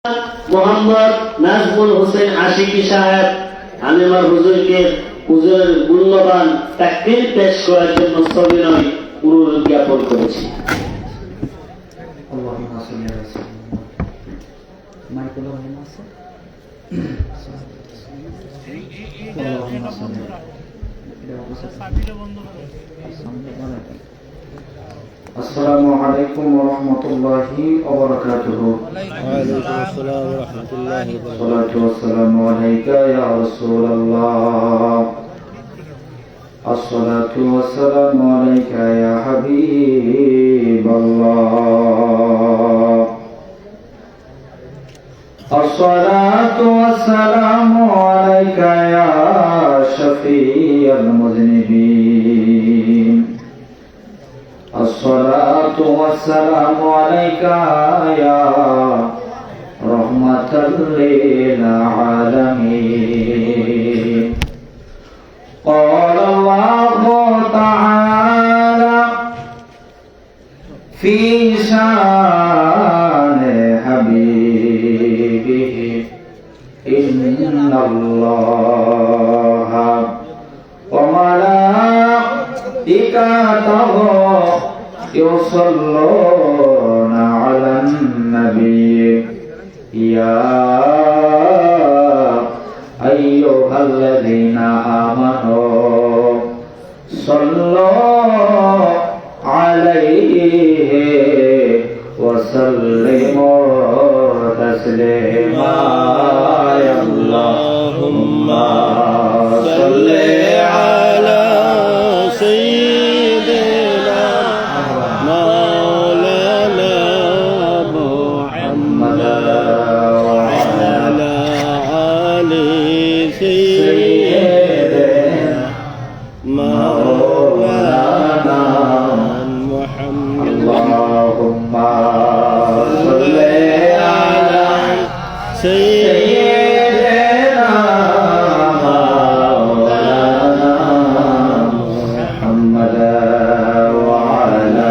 মোহাম্মদ নাজমুল হোসেন আশিকি সাহেব আলেমার হুজুরকে হুজুরের মূল্যবান তাকরীর পেশ করার জন্য সবিনয় অনুরোধ জ্ঞাপন করেছি। আসসালামু আলাইকুম ওয়া রাহমাতুল্লাহি ওয়া বারাকাতুহু। ওয়ালাইকুম আসসালাম ওয়া রাহমাতুল্লাহি ওয়া বারাকাতুহু। সালাতু ওয়াসসালামু আলাইকা ইয়া রাসূলুল্লাহ। আসসালাতু ওয়াসসালামু আলাইকা ইয়া হাবিবাল্লাহ। আসসালাতু ওয়াসসালামু আলাইকা ইয়া শাফিয়াল মুযনিবিন। الصلاة والسلام عليك يا رحمة للعالمين. قال الله تعالى في شان حبيبه إن الله وملائكته يصلون على النبي يا أيها الذين آمنوا صلوا عليه وسلموا تسليما. اللهم صل على سيدنا مولانا محمد وعلى آل سيدنا مولانا محمد. اللهم صل على سيدنا مولانا محمد وعلى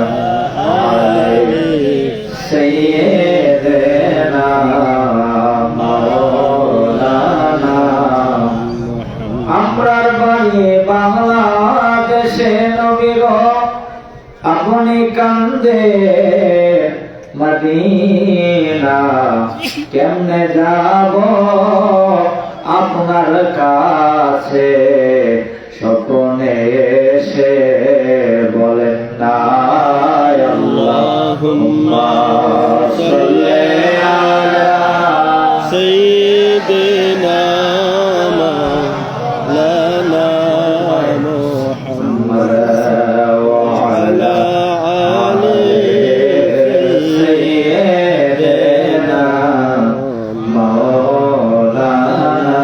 آل سيدنا مولانا محمد. আমরার বাড়ি বাংলাদেশে নবী গো আপনি কান্দে মদিনা কেমনে যাব আপনার কাছে স্বপ্নে এসে বলেন না. আল্লাহুম্মা সাল্লি আলা سيدنا مولانا محمد وعلى آل سيدنا مولانا.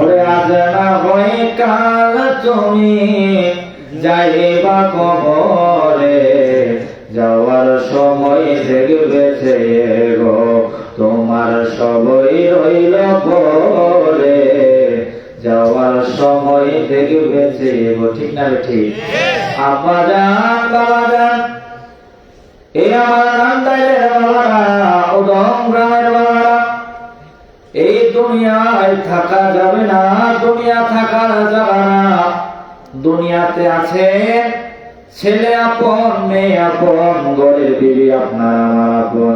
ওরে আজ না হয় কাল তুমি যাইবা কবরে যাওয়ার সময় দেখবে গো তোমার সবই রইল পরে যাওয়ার সময় দেখবে গো. ঠিক না ঠিক? আব্বা জান বাবা জান এই আমার নান্দাইলের বাবারা উদম গ্রামের বাবারা এই দুনিয়ায় থাকা যাবে না, দুনিয়া থাকা যাবে না। দুনিয়াতে আছে ছেলে আপন মেয়ে আপন ঘরের বিবি আপনার আমার আপন।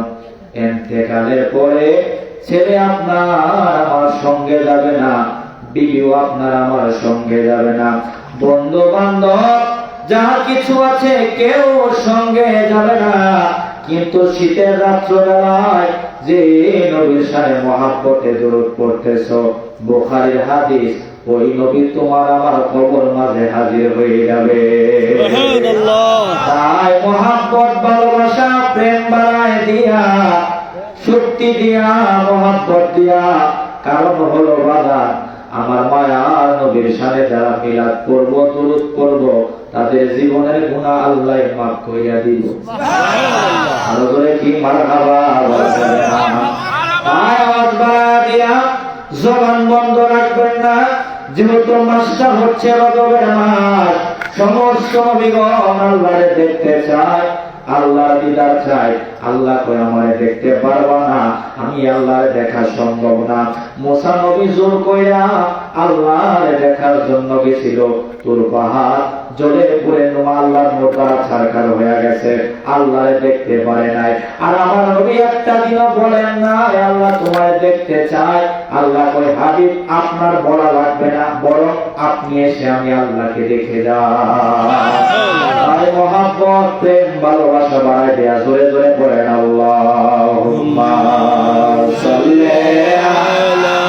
ইন্তেকালের পরে ছেলে আপনার আমার সঙ্গে যাবে না, বিবিও আপনার আমার সঙ্গে যাবে না, বন্ধু বান্ধব যা কিছু আছে কেউ সঙ্গে যাবে না। কিন্তু শীতের রাত্রবেলায় যে নবীর শানে মহাব্বতে দরুদ পড়তেছো, বুখারীর হাদিস, ওই নবী তোমার আমার কবর মাঝে হাজির হয়ে যাবে। সুবহানাল্লাহ। তাই মহাব্বত ভালোবাসা প্রেম বাড়ায় দিয়া, শক্তি দিয়া, মহাব্বত দিয়া। কারণ হলো বাবা আমার মায়ার নবীর শানে যারা মিলাদ করব দরুদ পড়ব তাদের জীবনের গুনাহ আল্লাহ মাফ করিয়া দিব। আরো করে কি মারহাবা বলেন। আওয়াজ বাড়া দিয়া জবান বন্ধ রাখবেন না, যেহেতু মাসটা হচ্ছে রজবের মাস। সমস্ত নবীগণ আল্লাহরে দেখতে চায়, আল্লাহর দিদার চাই। আল্লাহ কই আমারে দেখতে পারবা না, আমি আল্লাহর দেখা সম্ভব না। মুসা নবী জোর কইরা আল্লাহর দেখার জন্য গেছিল, তোর পাহাড় জলে পড়ে আল্লাহর মোটা ছারখার হয়ে গেছে, আল্লাহরে দেখতে পারে নাই। আর আমার নবী একটা দিনও বলেন না আল্লাহ তোমায় দেখতে চাই। আল্লাহ কই হাবিব আপনার বলা লাগবে না, বরং আপনি এসে আমি আল্লাহকে দেখে যাই। মহাব্বত প্রেম ভালোবাসা বাড়াই দেয়া জোরে জোরে পড়েন আল্লাহুম্মা সাল্লি আলা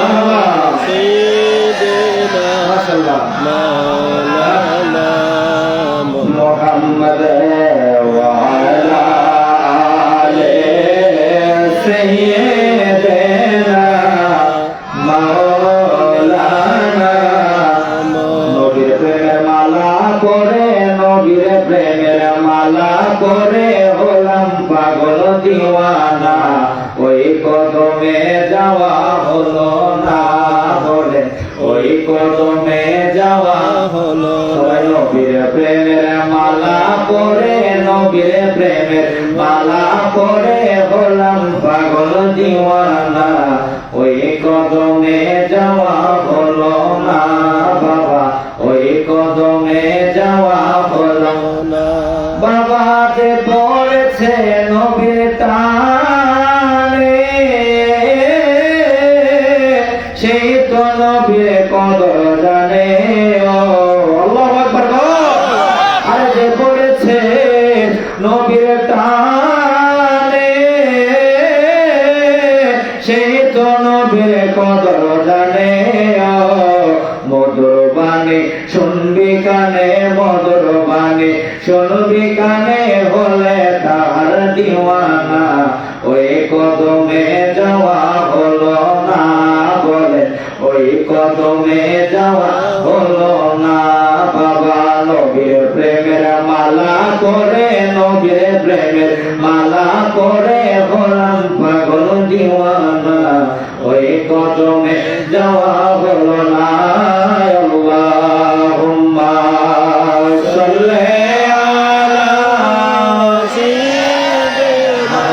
سيدنا مولانا محمد وعلى آله سيدنا مولانا নবীর প্রেমের মালা পরে, নবীর প্রেমের মালা পরে হলাম পাগল দিওয়ানা, ওই কদমে যাওয়া হলো না বলে, ওই কদমে যাওয়া হলো। সবাই নবীর প্রেমের মালা পরে, নবীর প্রেমের মালা পরে হলাম পাগল দিওয়ানা, ওই কদমে যাওয়া হলো না বাবা, ওই কদমে যাওয়া হলো না। বাবা যে পড়েছে নবীর টানে, সেই তো নবীর কদর জানে। ও আল্লাহু আকবার। আরে যে পড়েছে নবীর টানে, সেই তো নবীর কদর জানে। মধুর বাণী শুনবি কানে, মধুর বাণী শুনবি কানে, হলে তার দিওয়ানা, ওই কদমে যাওয়া হলো না বলে, ওই কদমে যাওয়া হলো না বাবা। নবীর প্রেমের মালা করে, নবীর প্রেমের মালা করে হলাম পাগল দিওয়ানা, ওই কদমে যাওয়া হলো না। আল্লাহুম্মা সাল্লি আলা سيدنا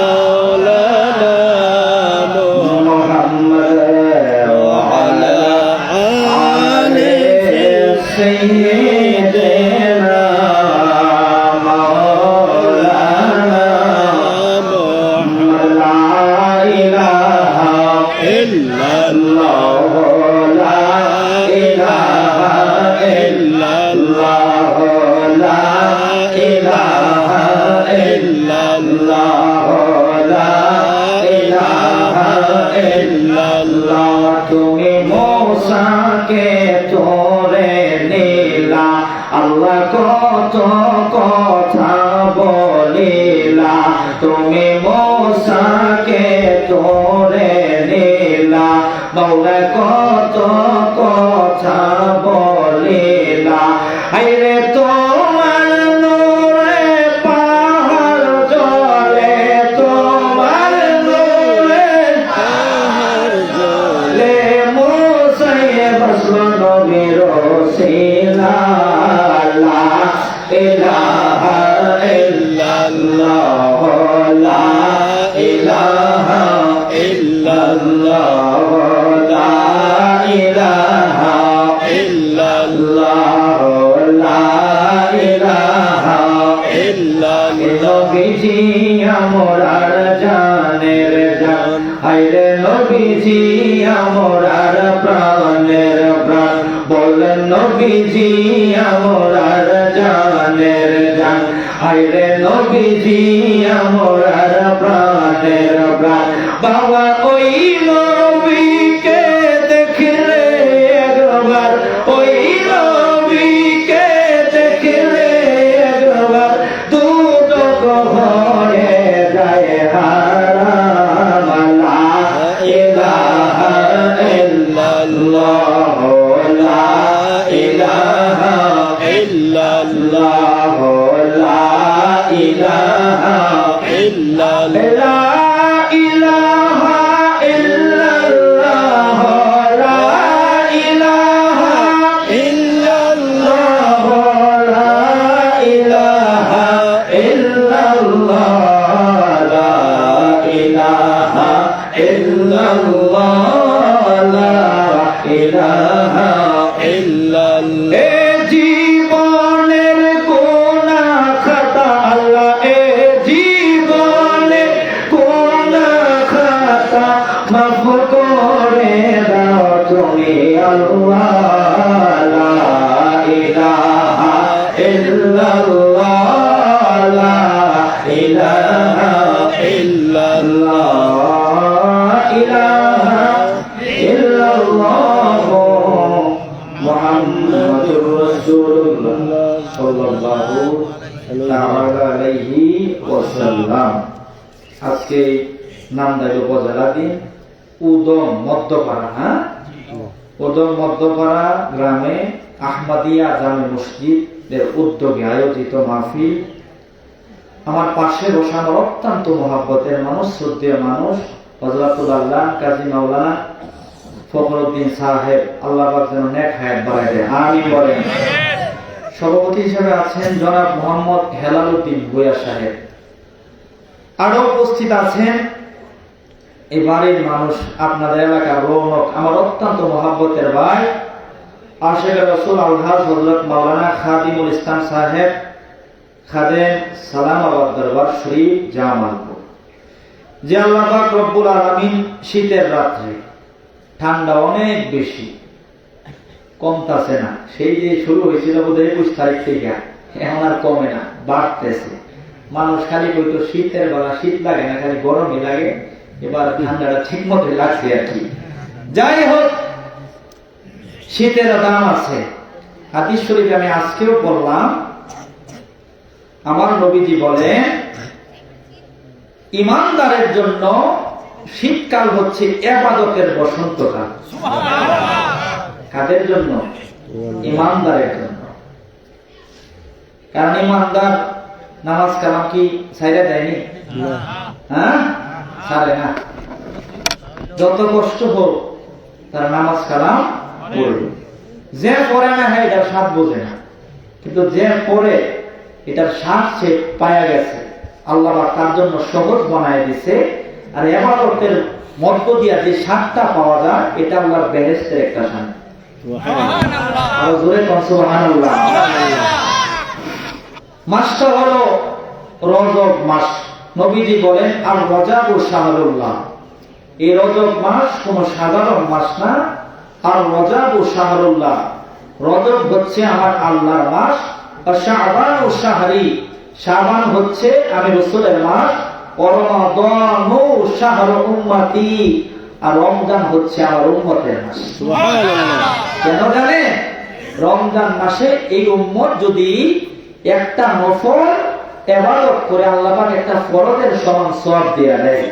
مولانا মুহাম্মদ وعلى آل سيدنا مولانا لا إله إلا الله، لا إله إلا الله، لا إله إلا الله، لا إله إلا الله। তুমি মূসাকে ধরে নিলা, আল্লাহ কত কথা বলিলা, তুমি মূসাকে ধরে নিলা, মৌলা কত কথা বলিলা। হায়রে তোমার নূরে পাহাড় জ্বলে, তোমার নূরে পাহাড় জ্বলে, লে মুসায়ে বসলো নবীর ওসিলা, লা ইলাহা ইল্লাল্লাহ, লা ইলাহা ইল্লাল্লাহ, লা ইলাহা ইল্লাল্লাহ, লা ইলাহা ইল্লাল্লাহ। নবীজি আমরার জানের জান, হায়রে নবীজি আমরার প্রাণের প্রাণ, বলেন নবীজি আমরার জানের জান, হায়রে নবীজি আমরার প্রাণের প্রাণ। বাবা ওই নবীকে দেখলে একবার, ওই নবীকে দেখলে একবার, দুটো হয়ে যায় হারাম। লা ইলাহা ইল্লাল্লাহ, লা ইলাহা ইল্লাল্লাহ, লা ইলাহা إلا لا إله ইলাহা ইল্লাল্লাহ লা ইলাহা ইল্লাল্লাহ এ জীবনের গুনাহ খাতা আল্লাহ এ জীবনের গুনাহ খাতা মাফ করে দাও তুমি আল্লাহ লা ইলাহা ইল্লাল্লাহ লা ইলাহা ইল্লাল্লাহ ইলাহা ইল্লাল্লাহ মুহাম্মাদুর রাসূলুল্লাহ সাল্লাল্লাহু তাআলা আলাইহি ওয়াসাল্লাম। আজকে নামদাইল উপজেলাধীন উদম মধ্যপাড়া, উদম মধ্যপাড়া গ্রামে আহমদিয়া জামে মসজিদের উদ্যোগে আয়োজিত মাহফিল। আমার পাশে বসানো অত্যন্ত মহাব্বতের মানুষ, শ্রদ্ধেয় মানুষ হযরতুল আল্লাহ কাজী মাওলানা ফখরুদ্দিন সাহেব, আল্লাহ পাক যেন নেক হায়াত বাড়ায় দেয়, আমিন বলেন। সভাপতি হিসেবে আছেন জনাব মোহাম্মদ হেলাল উদ্দিন ভূঁইয়া সাহেব। আরো উপস্থিত আছেন এই বাড়ির মানুষ, আপনাদের এলাকার রৌনক, আমার অত্যন্ত মহাব্বতের ভাই আশিক রাসূল আলহাজ হযরত মাওলানা খাদিমুল ইসলাম সাহেব, খাদেম সালামাবাদ দরবার শরীফ জামালপুর। যে আল্লাহ পাক রব্বুল আলামিন শীতের রাত্রে ঠান্ডা অনেক বেশি, কমতাছে না। সেই যে শুরু হয়েছিল বোধহয় 21 তারিখ থেকে, এখন আর কমে না, বাড়তেছে। মানুষ খালি কইতো শীতের বেলা শীত লাগে না, খালি গরমই লাগে। এবার ঠান্ডাটা ঠিক মতো লাগছে আর কি। যাই হোক, শীতের দাম আছে। হাদিস শরীফে আমি আজকেও পড়লাম, আমার নবীজি বলেন ইমানদারের জন্য শীতকাল হচ্ছে ইবাদতের বসন্তকাল। কাদের জন্য? ইমানদারের জন্য। কারণ ইমানদার নামাজ কালাম কি ছাইরা দেয়নি? হ্যাঁ, ছাড়ে না। যত কষ্ট হোক তার নামাজ কালাম পড়বে। যে পড়ে না হয় এটার স্বাদ বোঝে না, কিন্তু যে পড়ে এটার স্বাদ সে পায়া গেছে, আল্লাহ তার জন্য সহজ বানায় দিছে। আর ইবাদতের মধ্য দিয়া যে স্বাদটা পাওয়া যায়, এটা আল্লাহর বেহেশতের একটা শান। আর জোরে কোন সুবহানাল্লাহ। মাসটা হলো রজব মাস। নবীজি বলেন আর রজব শাহরুল্লাহ, এই রজব মাস কোন সাধারণ মাস না। আর রজব শাহরুল্লাহ, রজব হচ্ছে আমার আল্লাহর মাস। আর শাবান ও শাহরি, শাবান হচ্ছে আমি রাসূলের মাস। রমাদান ও শাহর উম্মতি, আর রমজান হচ্ছে আমার উম্মতের মাস। সুবহানাল্লাহ। কেন জানেন? রমজান মাসে এই উম্মত যদি একটা নফল ইবাদত করে, আল্লাহ পাক একটা ফরজের সমান সওয়াব দেয়া দেয়।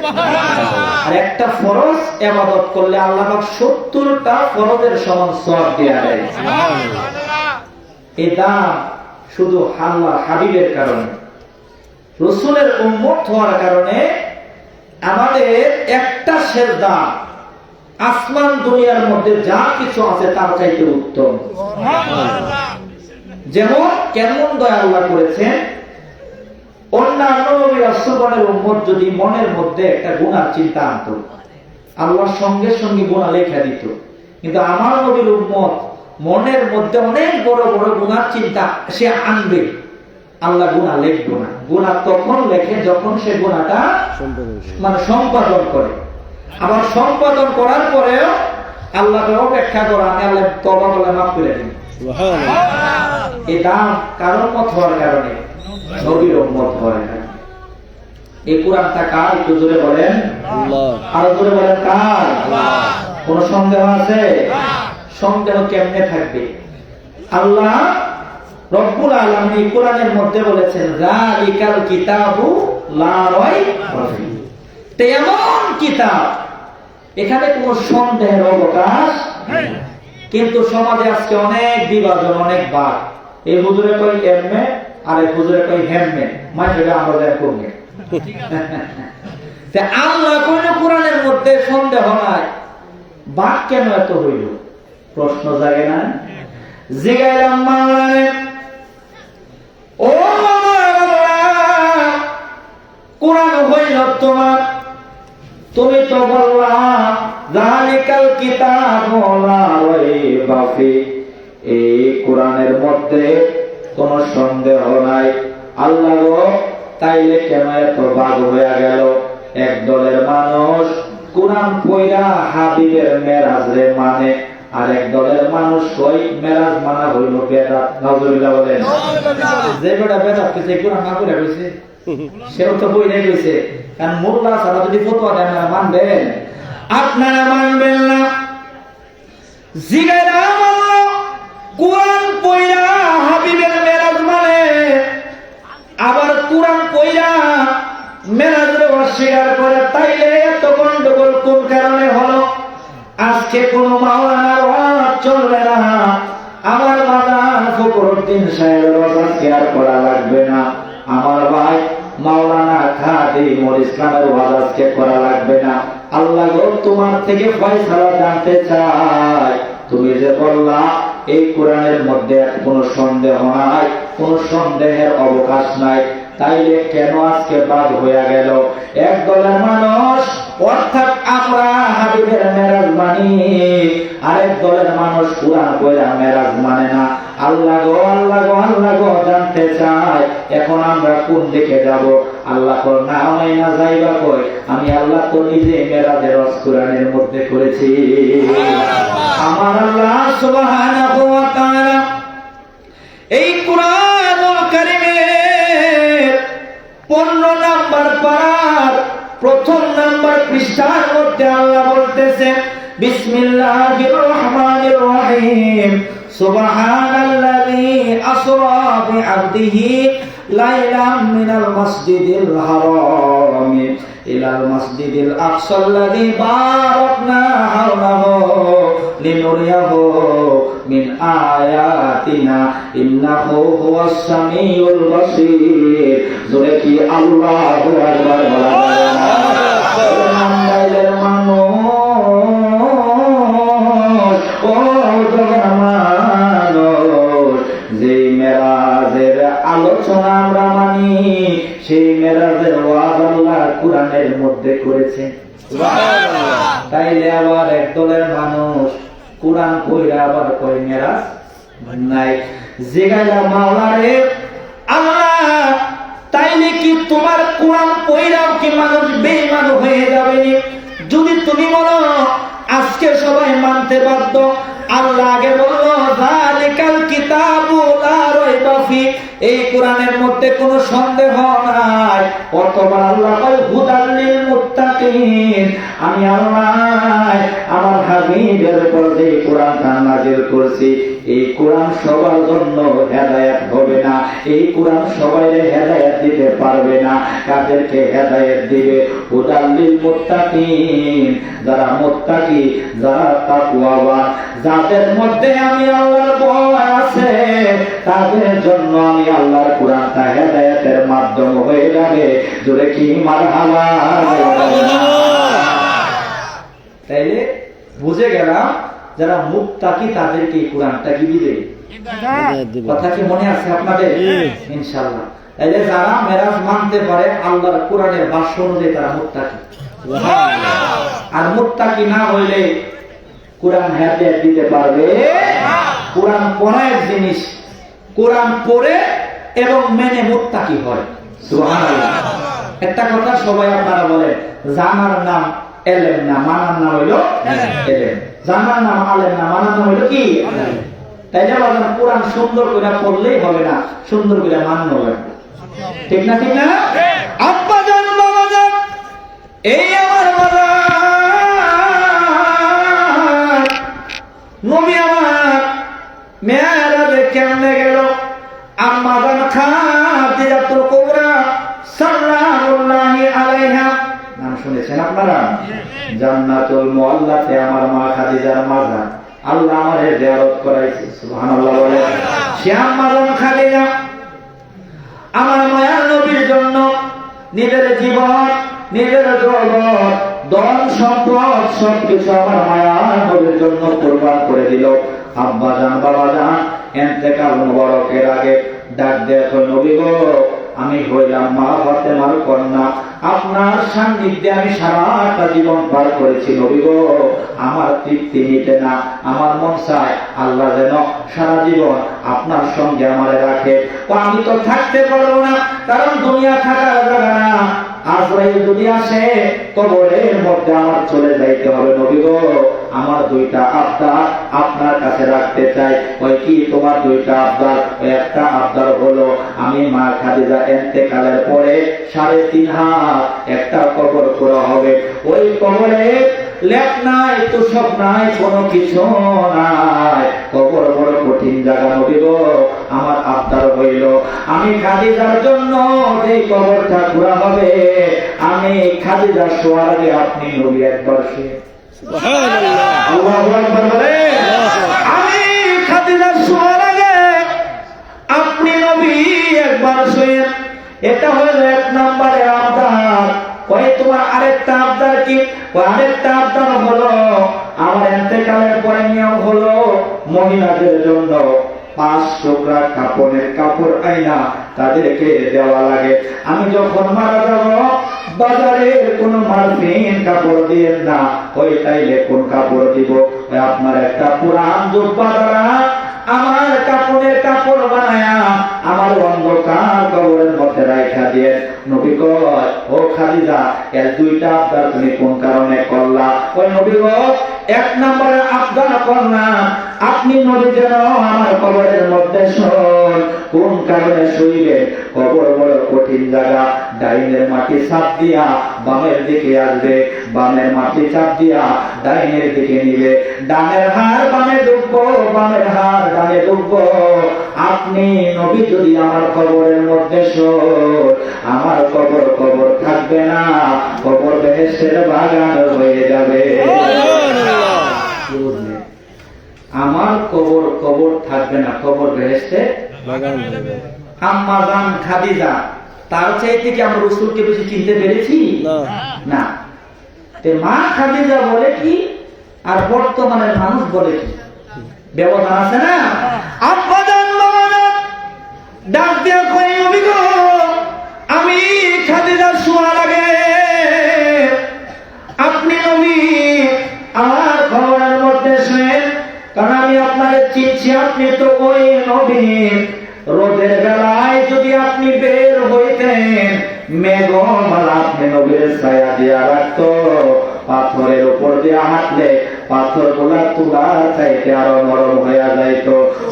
আর একটা ফরজ ইবাদত করলে আল্লাহ পাক 70টা ফরজের সমান সওয়াব দেয়া দেয়। এই দাম শুধু আল্লাহর হাবিবের কারণে, রাসূলের উম্মত হওয়ার কারণে আমাদের একটা সেজদা আসমান দুনিয়ার মধ্যে যা কিছু আছে তার চাইতে উত্তম। যেমন কেমন দয়া আল্লাহ করেছেন, অন্যান্য নবী রাসূলগণের উম্মত যদি মনের মধ্যে একটা গুনাহ চিন্তা আনত, আল্লাহ সঙ্গে সঙ্গে গুনাহ লেখা দিত। কিন্তু আমার নবীর উম্মত মনের মধ্যে অনেক বড় বড় গুনাহ চিন্তা সে আনবে, আল্লাহ গুনাহ লিখবে না। গুনাহ তখন লেখে যখন সে গুনাহটা সম্পাদন করে। আবার সম্পাদন করার পরেও আল্লাহকে অপেক্ষা করা, আমি আল্লাহ তওবা করলে মাফ করে দিন। সুবহানাল্লাহ। এই দাম কার উম্মত হওয়ার কারণে, নবীর উম্মত হওয়ার কারণে। এই কোরআনটা কার? একটু জোরে বলেন আল্লাহ। আরো জোরে বলেন কার? আল্লাহ। কোন সন্দেহ আছে? সন্দেহ কেমনে থাকবে? আল্লাহ রব্বুল আলামিন কোরআনের মধ্যে বলেছেন যালিকাল কিতাবু লা রাইবা ফীহি। এমন কিতাব, এখানে কোনো সন্দেহের অবকাশ নেই। কিন্তু সমাজে আজকে অনেক বিভাজন, অনেক বাদ। এই হুজুরে কই এমনে, আর এই হুজুরে কই হেমনে, মাঝে আমরা যা করবে। তে আল্লাহ কোন কোরআনের মধ্যে সন্দেহ নাই, বাদ কেন এত হইল? প্রশ্ন জাগে না? জিগাইলাম মাওলানা, ও মাওলানা, কোরআন হইল তোমার তুমি তো বললা যালিকাল কিতাবু লা রাইবা ফি, এই কোরআনের মধ্যে কোনো সন্দেহ নাই। আল্লাহ গো, তাইলে কেন এত ভাগ হয়ে গেল? এক দলের মানুষ কোরআন পড়া হাবিবের মেরাজে মানে, আর এক দলের মানুষ কই মেরাজ মানা হইল বেদাত। নাউজুবিল্লাহ বলেন। যে বেটা বেদাত কিছু কোরআন না পড়া কইছে সেও তো বইলে কইছে, কারণ মোল্লা ছাড়া যদি ফতোয়া দেন না মানবেন? আপনারা মানবেন না। জিগাইরা মানলো কোরআন পড়া হাবিবের মেরাজ মানে, আবার কোরআন পড়া মেরাজের অস্বীকার করে, তাইলে এত গন্ডগোল কোন কারণে হলো? আজকে কোন মাওলানার ওয়াজ চলবে না, আমার বাজার ফখরুদ্দিন সাহেবের ওয়াজ কেয়ার করা লাগবে না, আমার ভাই মাওলানা খাদিমুল ইসলামের ওয়াজ আজকে করা লাগবে না। আল্লাহ গো, তোমার থেকে ফয়সালা জানতে চাই। তুমি যে বললা এই কোরআনের মধ্যে কোনো সন্দেহ নাই, কোনো সন্দেহের অবকাশ নাই, তাইলে কেন আজকে বাদ হয়ে গেল? এক দলের মানুষ অর্থাৎ আমরা হাবিবের মেরাজ মানি, আরেক দলের মানুষ কোরআন পড়া মেরাজ মানে না। আল্লাহ গো, আল্লাহ গো, আল্লাহ গো, জানতে চাই এখন আমরা কোন দিকে যাব? আল্লাহ কর না হয় না যাইবা কই? আমি আল্লাহ তো নিজে মেরাজের ওয়াজ কোরআনের মধ্যে করেছি। আমার আল্লাহ সুবহানাহু ওয়া তাআলা এই কোরআনুল কারীমের 15 নাম্বার পারার প্রথম নাম্বার পৃষ্ঠার মধ্যে আল্লাহ বলতেছে, বিসমিল্লাহির রহমানির রহিম, সুবহানাল্লাযী আসরা বিআবদিহি লাইলাম মিনাল মাসজিদিল হারাম ইলাল মাসজিদিল আকসাল্লাযী বারাকনা হাওলাহু লিনুরিয়াহু মিন আয়াতিনা ইন্নাহু হুয়াস সামিউল বাসীর। জোরে কি আল্লাহু আকবার বলা যায় না? আল্লাহর মানুষ, ও মানুষ, যে মেরাজের আলোচনা আমরা মানি, সেই মেরাজের ওয়াজ আল্লাহ কোরআনের মধ্যে করেছে। তাইলে আবার এক দলের মানুষ কোরআন পড়া আবার কয় মেরাজ নাই। জিগাইলা মাওলা রে, আল্লাহ তাইলে কি তোমার কোরআন পড়াও কি মানুষ বেঈমান হয়ে যাবে? যদি তুমি বলো আজকে সবাই মানতে বাধ্য, আল্লাহ আগে বলল যালিকাল কিতাবু লা রাইবা ফি, এই কোরআনের মধ্যে কোনো সন্দেহ নাই। অথবা আল্লাহ কয় হুদাল লিল মুত্তাকিন, আমি আল্লাহ আমার হাবিবের উপর যে কোরআনটা নাযিল করছি, এই কোরআন সবার জন্য হেদায়েত হবে না, এই কোরআন সবাইকে হেদায়েত দিতে পারবে না। কাদেরকে হেদায়েত দিবে? হুদাল লিল মুত্তাকিন, যারা মুত্তাকি, যারা তাকওয়াবান, যাদের মধ্যে আমি আল্লাহর ভয় আছে, তাদের জন্য আমি আল্লাহর কোরআনটা হেদায়েতের মাধ্যম হয়ে যাবে। জোরে কি মারহাবা? তাইলে বুঝে গেলাম যারা মুত্তাকি তাদেরকে এই কোরআনটা কি দিবে? কথা কি মনে আছে আপনাদের? ইনশাআল্লাহ। তাইলে যারা মেরাজ মানতে পারে আল্লাহর কোরআনের ভাষ্য অনুযায়ী তারা মুত্তাকি। আর মুত্তাকি না হইলে কোরআন হেদায়েত দিতে পারবে? কোরআন পড়া এক জিনিস, কোরআন পড়ে এবং মেনে মুত্তাকি হয়। সুবহানাল্লাহ। একটা কথা সবাই আপনারা বলেন, জানার নাম এলেম না, মানার নাম হইল এলেম। জানার নাম আলেম না, মানার নাম হইল কি? তাই না? বাজান কোরআন সুন্দর করে পড়লেই হবে না, সুন্দর করে মানতে হবে। ঠিক না? ঠিক না? আব্বা জান, বাবা জান, এই আমার বাবা নবী আমার মেরাজে কেমনে গেল? আম্মা জান খাদিজাতুল কুবরা সাল্লাল্লাহু আলাইহা, নাম শুনেছেন আপনারা? জান্নাতুল মুআল্লাতে আমার মা খাদিজার মাজার আল্লাহ আমারে জিয়ারত করাইছে। সুবহানাল্লাহ বলে। সে আম্মা জান খাদিজা আমার মায়ার নবীর জন্য নিজের জীবন, নিজের জগৎ, ধন সম্পদ সবকিছু আমার মায়ার নবীর জন্য কুরবান করে দিল। আব্বা জান, বাবা জান ইন্তেকাল মুবারকের আগে ডাক দেখো, নবী গো আমি হইলাম মা ফাতেমার কন্যা, আপনার সান্নিধ্যে আমি সারাটা জীবন পার করেছি নবী গো, আমার তৃপ্তি মিটে না, আমার মন চায় আল্লাহ যেন সারা জীবন আপনার সঙ্গে আমারে রাখে। আমি তো থাকতে পারবো না, কারণ দুনিয়া থাকার জায়গা না। আজরাইল যদি আসে কবরের মধ্যে আমার চলে যাইতে হবে নবী গো, আমার দুইটা আবদার আপনার কাছে রাখতে চাই। ওই কি তোমার দুইটা আবদার? ওই একটা আবদার হলো আমি মা খাদিজা ইন্তেকালের পরে 3.5 হাত একটা কবর করা হবে। ওই কবরে লেপ নাই, তুষক নাই, কোনো কিছু নাই, কবর বড় কঠিন জায়গা নবী গো। আমার আবদার হইল আমি খাদিজার জন্য যে কবরটা করা হবে, আমি খাদিজার শোয়ার আগে আপনি নবী একবার শুয়ে আল্লাহু আকবার বলে, আমি খাদিজার শোয়ার আগে আপনি নবী একবার শুয়ে। এটা হলো 1 নম্বরে আবদার। কই তোমার আরেকটা আবদার কি? আরেকটা আবদার হলো আমার ইন্তেকালের পরে নিয়ম হলো মহিলাদের জন্য 5 টুকরা কাপড়ের কাপড় আইনা তাদেরকে দেওয়া লাগে। আমি যখন মারা যাব বাজারের কোন মার্কিন কাপড় দিয়ে না, ওই তাইলে কোন কাপড় দিব? আপনার একটা পুরান জুব্বা দ্বারা আমার কাপড়ের কাপড় বানায়া আমার অন্ধকার কবরের মধ্যে রাখা দিয়ে নবী কয়, ও খাদিজা এর দুইটা আবদার তুমি কোন কারণে করলা? ওই নবী গো, 1 নম্বরে আবদার করলাম আপনি নবী যেন আমার কবরের মধ্যে শোন। কোন কারণে শুইবে? কবর বড় কঠিন জায়গা, ডাইনের মাটি চাপ দিয়া বামের দিকে আসবে, বামের মাটি চাপ দিয়া ডাইনের দিকে নিবে, ডানের হাড় বামে ডুববো, বামের হাড় ডানে ডুববো। আপনি নবী যদি আমার কবরের মধ্যে শোন, আমার কবর কবর থাকবে না, কবর বেহেশতের বাগান হয়ে যাবে। আমার কবর কবর থাকবে না, কবর বেহেশতের বাগান হবে। আম্মা জান খাদিজা তার চাইতে কি আমরা রাসূলকে বেশি চিনতে পেরেছি? না। তে মা খাদিজা বলে কি আর বর্তমানের মানুষ বলে কি, ব্যবধান আছে না? আব্বা জান ডাক দিয়া কই, নবী গো আমি খাদিজা শোয়ার আগে আপনি নবী আমার কবরের মধ্যে শুয়েন, কারণ আমি আপনাকে চিনছি, আপনি তো ওই নবী। রোদের বেলায় যদি আপনি বের হইতেন, মেঘমালা আপনি নবীর ছায়া দিয়া রাখতো, পাথরের উপর দিয়ে হাঁটলে পাথর গুলা তুলার চাইতে আরো নরম হইয়া যাইত।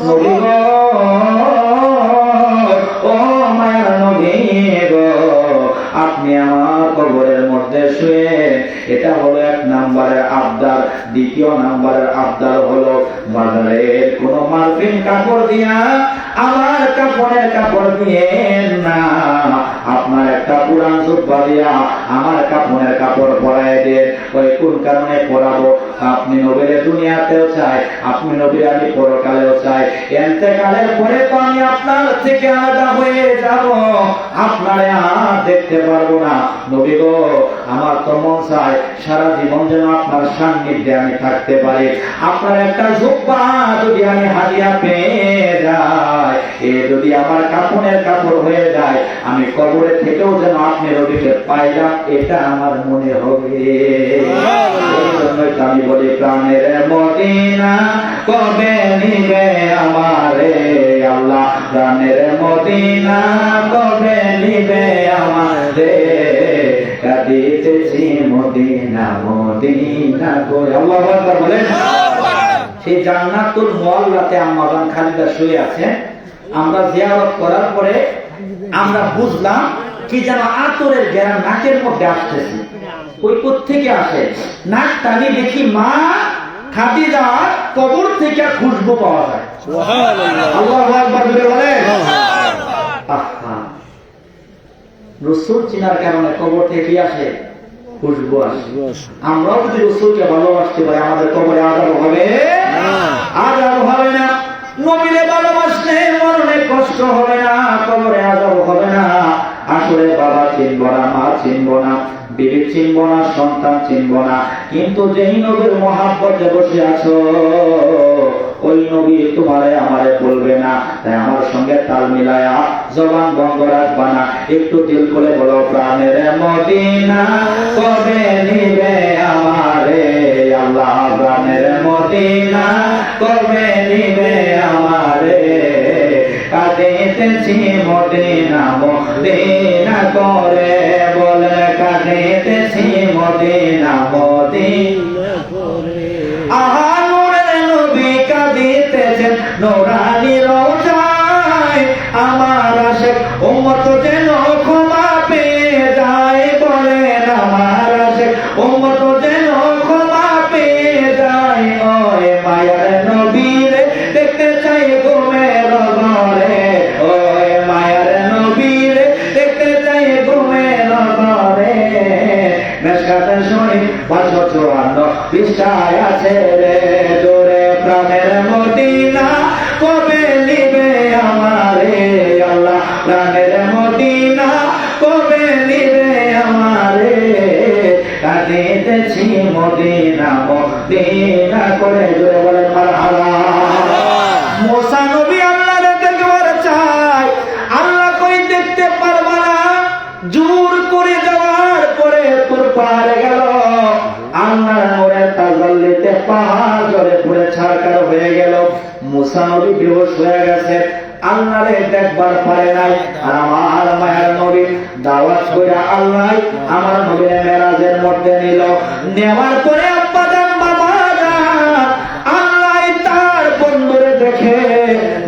নবী গো, ও মায়ার নবী গো, আপনি আমার কবরের মধ্যে শুয়ে। এটা হলো 1 নম্বরের আবদার। 2 নম্বরের আবদার হলো বাজারের কোন মার্কিন কাপড় দিয়া আমার কাপড়ের কাপড় দিয়ে না, আপনার একটা পুরান জুব্বা দিয়া আমার কাপড়ের কাপড় পরায় দিয়ে। ওই কোন কারণে পরাবো? আপনি নবীর দুনিয়াতেও চাই, আপনি নবীর আমি পরকালেও চাই। ইন্তেকালের পরে তো আমি আপনার থেকে আলাদা হয়ে যাব, আপনারে আর দেখতে পারবো না। নবী গো, আমার তো মন চায় সারা জীবন যেন আপনার সান্নিধ্যে আমি থাকতে পারি। আপনার একটা জুব্বা যদি আমি হাদিয়া পেয়ে যাই, এ যদি আমার কাপড়ের কাপড় হয়ে যায়, আমি কবরে থেকেও যেন আপনি নবীকে পাইলাম, এটা আমার মনে হবে। এই জন্যই আমি বলি, প্রাণের মদিনা কবে নিবে আমারে আল্লাহ, প্রাণের মদিনা কবে নিবে আমারে, কাঁদিতেছি মদিনা মদিনা করে। আল্লাহু আকবার বলেন। সেই জান্নাতুল মুআল্লাতে আম্মা জান খাদিজা শুয়ে আছে। আমরা জিয়ারত করার পরে আমরা বুঝলাম কি যেন আতরের ঘেরা নাকের মধ্যে আসতেছে। ওই কোত্থেকে আসে? নাক টানি দেখি মা খাদিজার কবর থেকে খুশবু পাওয়া যায়। সুবহানাল্লাহ, আল্লাহু আকবার বলে। আহা, রাসূল চিনার কারণে কবর থেকে আসে খুশবু আসে। আমরাও যদি রাসূলকে ভালোবাসতে পারি, আমাদের কবরে আযাব হবে না, আযাব হবে না। নবীরে ভালোবাসলে মরণে কষ্ট হবে না, কবরে আযাব হবে না। আসলে বাবা চিনব না, মা চিনব না, বিবি চিনব না, সন্তান চিনব না, কিন্তু যেই নবীর মহব্বতে বসে আছো ওই নবী তোমারে আমারে বলবে না, তাই আমার সঙ্গে তাল মিলায়া জবান বন্ধ রাখবা না, একটু দিল করে বলো প্রাণের মদিনা কবে নিবে আমারে আল্লাহ, প্রাণের মদিনা কবে নিবে আমারে, কাঁদিতেছি মদিনা মদিনা করে বলে, কাঁদিতেছি মদিনা মদিনা করে। আহা নূরের নবী কাঁদিতেছেন নূরানি রওজায়, আমার আশিক উম্মত যেন ক্ষমা পেয়ে যায়, বলেন আমার আশিক উম্মত যেন ক্ষমা পেয়ে যায়। ওই মায়ার নবীরে দেখতে চাই ঘুমের ঘরে, ওই মায়ার নবীরে দেখতে চাই ঘুমের ঘরে। মেশকাতে শরীফ 554 পৃষ্ঠায় আছে রে, জোরে প্রাণের মদিনা কবে নিবে আমারে আল্লাহ, প্রাণের মদিনা কবে নিবে আমারে, কাঁদিতেছি মদিনা মদিনা করে, জোরে বলে মারহাবা। মুসা নবী আল্লাহরে দেখবার চাই, আল্লাহ কই দেখতে পারবা না, জোর করে যাওয়ার পরে তোর পাহাড়ে গেল, আল্লাহর নূরের তাজাল্লিতে পাহাড় জলে পুড়ে ছারখার হয়ে গেল। মুসা নবী বেহুশ হয়ে গেছে, আল্লাহরে দেখবার পারে নাই। আর আমার মায়ের নবী দাওয়াত করে আল্লাহ আমার নবীর মেরাজের মধ্যে নিল, নেওয়ার পরে আব্বা জান বাবা জান আল্লাহ তার বন্ধুরে দেখে,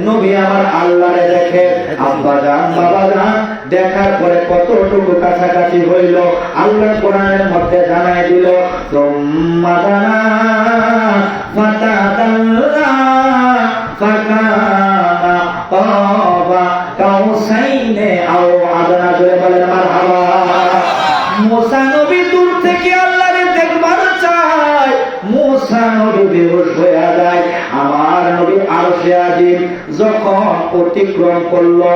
নবী আমার আল্লাহরে দেখে, আব্বা জান বাবা জান দেখার পরে কতটুকু কাছাকাছি হইল আল্লাহ কোরআনের মধ্যে জানাই দিল, তুম্মা দানা ফাতাদাল্লা ফাকানা কাবা কাউসাইনে আও আদনা, জোরে বলেন মারহাবা। মুসা নবী দূর থেকে আল্লাহরে দেখবার চায়, মুসা নবী বেহুশ হয়ে যায়। আমার নবী আরশে আজিম যখন অতিক্রম করলো,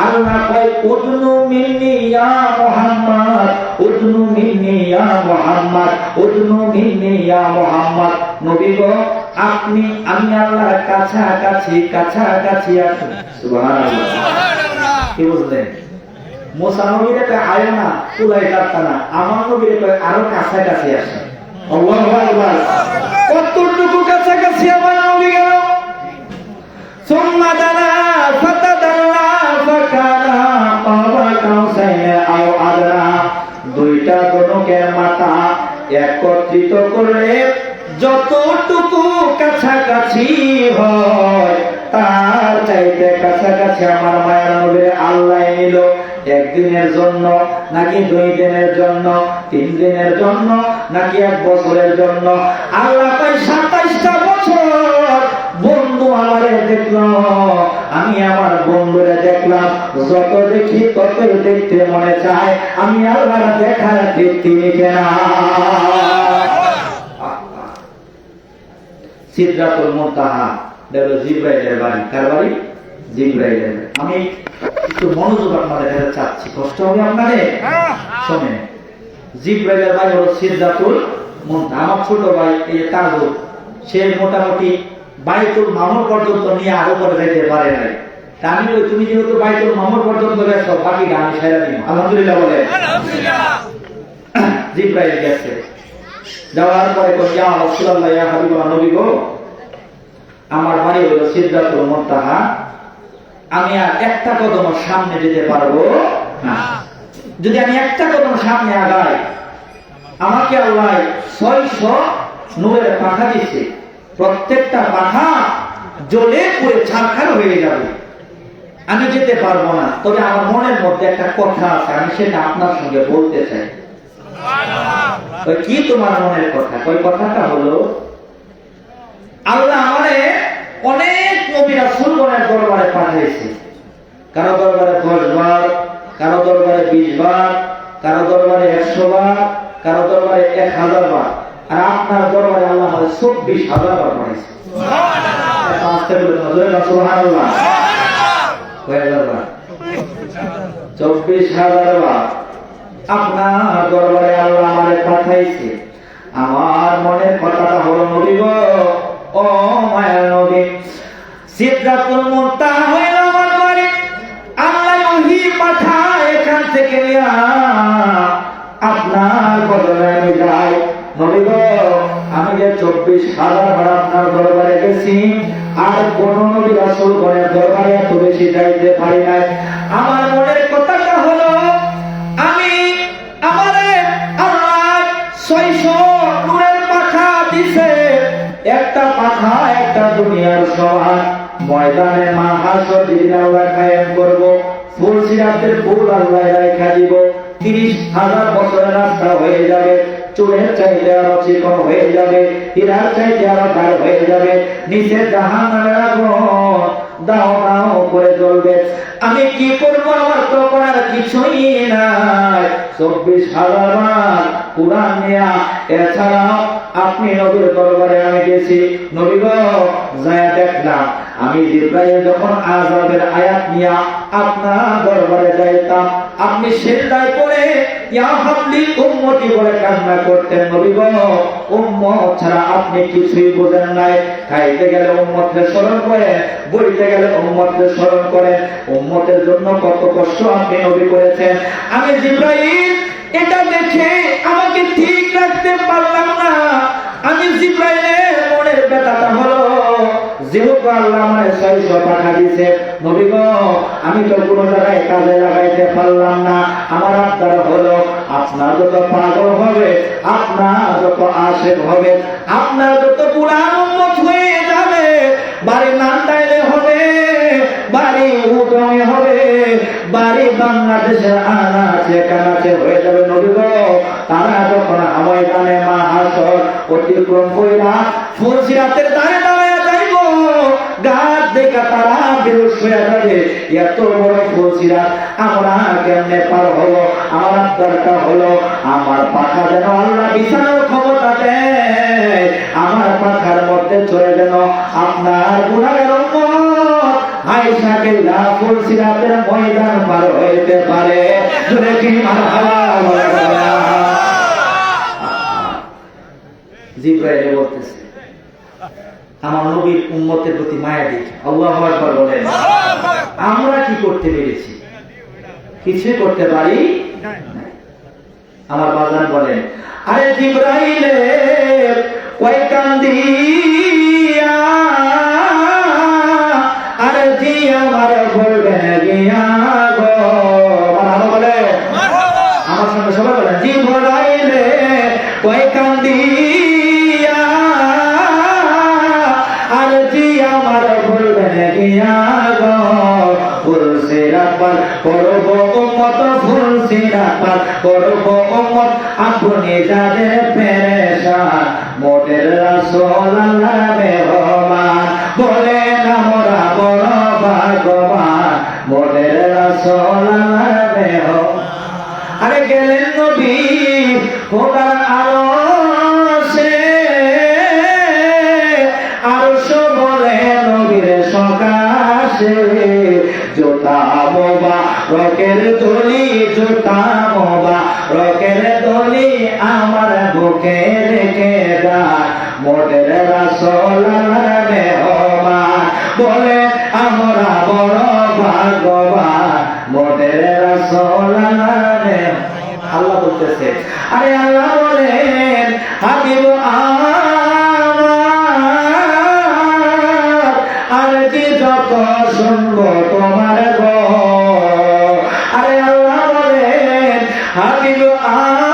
আল্লাহ কয় উদনু মিন্নি ইয়া মুহাম্মদ, উদনু মিন্নি ইয়া মুহাম্মদ, উদনু মিন্নি ইয়া মুহাম্মদ। নবী গো আপনি আমি আল্লাহর কাছাকাছি কাছাকাছি আছি। সুবহানাল্লাহ। কি বুঝলেন? মুসা নবীর আয় না তুলাই যাচ্ছে না, আমার নবীর আরো কাছাকাছি আসে। আল্লাহু আকবার। কতটুকু কাছাকাছি আমার নবী গেল, সুম্মা দানা ফাতাদাল্লা ফাকানা কাবা কাউসাইনে আও আদনা, দুইটা ধনুকের মাথা একত্রিত করে যতটুকু কাছাকাছি হয় তার চাইতে কাছাকাছি আমার মায়ের নবীর আল্লাহ নিল। একদিনের জন্য নাকি 2 দিনের জন্য, 3 দিনের জন্য নাকি 1 বছরের জন্য, আল্লাহ কয় 27টা বছর বন্ধু আমারে দেখলো, আমি আমার বন্ধুরে দেখলাম, যত দেখি ততই দেখতে মনে চায়, আমি আল্লাহ দেখার তৃপ্তি নিতে না। সিদরাতুল মুনতাহা হলো জিবরাইলের বাড়ি। কার বাড়ি? জিবরাইলের। আমি একটু মনোযোগ আপনাদের কাছে চাচ্ছি, কষ্ট হবে আপনাদের, শোনেন। জিবরাইলের বাড়ি হলো সিদরাতুল মুনতাহা। আমার ছোট ভাই এই তাজুল, সে মোটামুটি বাইতুল মামুর পর্যন্ত নিয়ে আরো করে যেতে পারে নাই। তা আমি বলি তুমি যেহেতু বাইতুল মামুর পর্যন্ত গেছো, বাকিটা আমি সেরা দিই। আলহামদুলিল্লাহ বলে। জিবরাইল গেছে, যাওয়ার পরে কই ইয়া রাসূলুল্লাহ ইয়া হাবিবাল্লাহ, নবী গো আমার বাড়ি হলো সিদরাতুল মুনতাহা, আমি আর একটা কদম সামনে যেতে পারবো না। যদি আমি একটা কদম সামনে আগাই, আমাকে আল্লাহ 600 নূরের পাখা দিচ্ছে, প্রত্যেকটা পাখা জ্বলে পুড়ে ছারখার হয়ে যাবে, আমি যেতে পারবো না। তবে আমার মনের মধ্যে একটা কথা আছে, আমি সেটা আপনার সঙ্গে বলতে চাই। কি তোমার মনের কথা? ওই কথাটা হলো, আল্লাহ আমারে অনেক নবী রাসূলগণের দরবারে পাঠাইছে, কারো দরবারে 10 বার, কারো দরবারে 20 বার, কারো দরবারে 100 বার, কারো দরবারে 1000 বার, আর আপনার দরবারে আল্লাহ আমাদের 24,000 বার পাঠাইছে। সুবহানাল্লাহ। 24,000 বার আপনার দরবারে আল্লাহ আমারে পাঠাইছে। আমার মনের কথাটা হলো, নবী গো ও মায়ের নবী, সিদরাতুল মুনতাহা হইল আমার বাড়ি। আল্লাহ ওহী পাঠায় এখান থেকে নিয়া আপনার বদলে আমি যাই। নবী গো, আমি যে 24,000 বার আপনার দরবারে গেছি, আর কোন নবী রাসূল গণের দরবারে এত বেশি যাইতে পারি নাই। আমার মনের কথাটা হলো, আমি আমারে আল্লাহ 600 নূরের পাখা দিছে, একটা পাখা একটা দুনিয়ার সমান। ময়দানে মাহাশর দিন আল্লাহ কায়েম করব, ফুলসিরাতের ফুল আল্লাহ রাখা দিব। 30,000 বছরের রাস্তা হয়ে যাবে, চুলের চাইতে আরো চিকন হয়ে যাবে, হীরার চাইতে আরো গাঢ় হয়ে যাবে, নিচে জাহান্নামের আগুন দাও দাও করে জ্বলবে। আমি কি করবো? আমার তো করার কিছুই নাই। 24,000 বার কুরআন নিয়া, এছাড়াও আপনি নবীর দরবারে আমি গেছি। নবী গো, যায় দেখলাম আমি জিবরাইল যখন আযাবের আয়াত নিয়া আপনার দরবারে যাইতাম, আপনি সিজদায় পড়ে ইয়া হাবলি উম্মতি বলে কান্না করতেন। নবী গো, উম্মত ছাড়া আপনি কিছুই বোঝেন নাই। খাইতে গেলে উম্মতকে স্মরণ করেন, বইতে গেলে উম্মতকে স্মরণ করেন। উম্মতের জন্য কত কষ্ট আপনি নবী করেছেন। আমি জিবরাইল এটা দেখে আমাকে ঠিক রাখতে পারলাম না। আমি জিবরাইলের মনের ব্যথাটা হলো, যেহেতু আল্লাহ আমায় 600 পাঠা দিছে, নবী গো, আমি তো কোনো জায়গায় কাজে লাগাইতে পারলাম না। আমার আবদার হলো, আপনার যত পাগল হবে, আপনার যত আশেক হবে, আপনার যত কুরআন উম্মত হয়ে যাবে, বাড়ি নান্দাইলে হবে, বাড়ি উদমে হবে, বাড়ি বাংলাদেশের আনাচে কানাচে হয়ে যাবে। নবী গো, তারা যখন ময়দানে মাহাশর অতিক্রম কইরা ফুলসিরাতের দ্বারে দাঁড়ায় যাইব, গাছ দেখা তারা বেরোস হয়ে যাবে। এত বড় ফুলসিরাত আমরা কেমনে পার হলো? আমার আবদারটা হলো, আমার পাখা যেন আল্লাহ বিছানোর ক্ষমতা দেয়, আমার পাখার মধ্যে চলে যেন আপনার গুনাহের উম্মত আয়েশা কেল্লা ফুলসিরাতের ময়দান পার হইতে পারে। জোরে কি মারহাবা বলা? জিবরাইল বলতেছে, আমার নবীর উম্মতের প্রতি মায়া দেখে আল্লাহু আকবার বলেন। আমরা কি করতে পেরেছি? কিছু করতে পারি নাই। আমার বাজান বলেন, আরে জিবরাইলে কয় কান্দিয়া, আরে জি আমার বলবে গিয়া গো। বলে আমার সঙ্গে সবাই বলেন, জিবরাইলে কয় কান্দিয়া, আর জি আমার বলবে গিয়া গো। ফুলসিরাত পার করব উম্মত, ফুলসিরাত পার করব উম্মত, আপনি যাদের পেরেশান, মোদের রাসূল আল্লাহ মেহমান, বলেন আমরা বড় ভাগ্যবান, মোদের রাসূল আল্লাহ মেহমান। আরে গেলেন নবী খোদার আরশে, আরশ বলে নবীর সকাশে, জোতা মোবা রকের দলি, জোতা মোবা রকের দলি, আমার বুকে রেখে যায়, মোদের রাসূল আল্লাহ মেহমান, বলে আমরা বড় ভাগ্যবান, মোদের রাসূল আল্লাহ মেহমান। আল্লাহ বলতেছে, আরে আল্লাহ বলেন, হাবিব আমার, আর যে যত শুনব তোমার গো। আরে আল্লাহ বলেন, হাবিব আমার,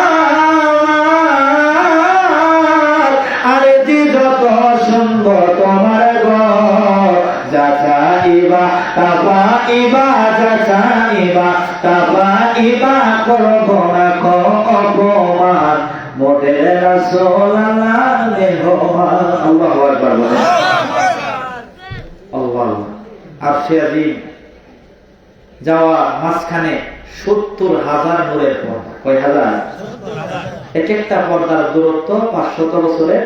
আর যে যত শুনব তোমার গো। যাচাইবা তাবাইবা, যাচাইবা তাবাইবা, করব না কো অপমান, মোদের রাসূল আল্লাহ মেহমান। আল্লাহু আকবার বলেন। আল্লাহ আরশে আজিম যাওয়া মাঝখানে 70,000 নূরের পর্দা। কয় হাজার? এক একটা পর্দার দূরত্ব 500 বছরের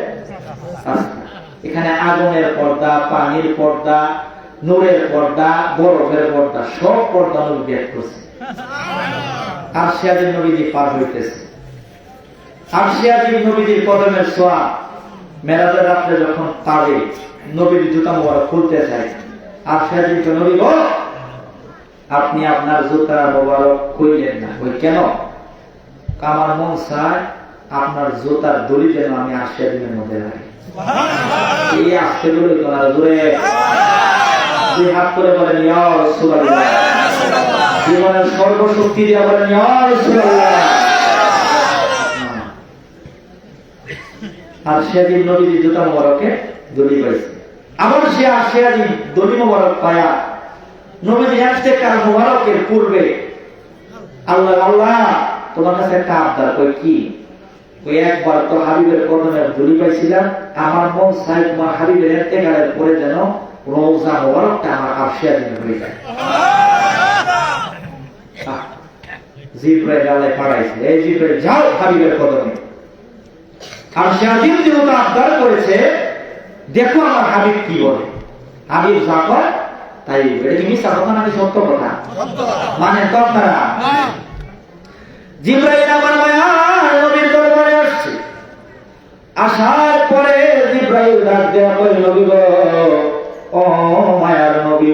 রাস্তা। এখানে আগুনের পর্দা, পানির পর্দা, নূরের পর্দা, বরফের পর্দা, সব পর্দা নবী বের করছে। আরশে আজিম নবীজি পার হইতেছে। আরশে আজিম নবীজির কদমের ছোঁয়া মেরাজের রাত্রে যখন পাবে, নবীর জুতা মোবারক খুলতে চায়, আরশে আজিম তো নবী গো, আপনি আপনার জুতা মোবারক কইলেন না। ওই কেন? আমার মন চায় আপনার জুতার দড়ি যেন আমি আরশে আজিমের মধ্যে রাখি। এই আজকে বলে তোমরা জোরে দুই হাত করে বলেন ইয়া রাসূলুল্লাহ, জীবনের সর্বশক্তি দিয়ে বলেন ইয়া রাসূলুল্লাহ। আরশে আজিম নবীর জুতা মোবারকে দড়ি পাইছে। আবার সে আরশে আজিম দড়ি মোবারক পায়া নবীর ইন্তেকাল মোবারকের পূর্বে আল্লাহ আল্লাহ তোমার কাছে একটা আবদার, কই কি? ওই একবার তো হাবিবের কদমে ধুলি পাইছিলাম, আমার মন চাই তোমার হাবিবের ইন্তেকালের পরে যেন রওজা মোবারকটা আমার আরশে আজিমে হয়ে যায়। জিবরাইল আল্লাহ পাঠাইছে, এই জিবরাইল যাও হাবিবের কদমে। আরশে আজিম যেহেতু আবদার করেছে, দেখো আমার হাবিব কি বলে। হাবিব যা কয় তাই। এটা কি মিথ্যা কথা নাকি সত্য কথা? মানে তো আপনারা জিবরাইল আমার মায়ার নবীর দরবারে আসছে। আসার পরে জিবরাইল ডাক দেয়া কই, নবী গো, ও মায়ার নবী,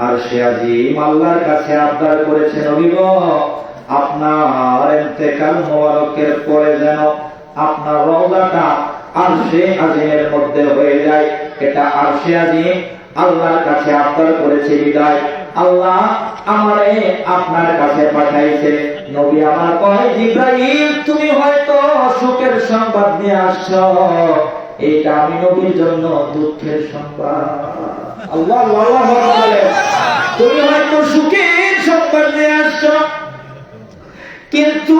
আরশে আজিম আল্লাহর কাছে আবদার করেছে, নবী গো, আপনার ইন্তেকাল মোবারকের পরে যেন আপনার রওজাটা আরশে আজিমের মধ্যে হয়ে যায়। এটা আরশে আজিম আল্লাহর কাছে আবদার করেছে বিদায় আল্লাহ আমারে আপনার কাছে পাঠাইছে। নবী আমার কয়, জিবরাইল তুমি হয়তো সুখের সংবাদ নিয়ে আসছো, এটা আমি নবীর জন্য দুঃখের সংবাদ। আল্লাহ আল্লাহ বলে, তুমি হয়তো সুখের সংবাদ নিয়ে আসছো, কিন্তু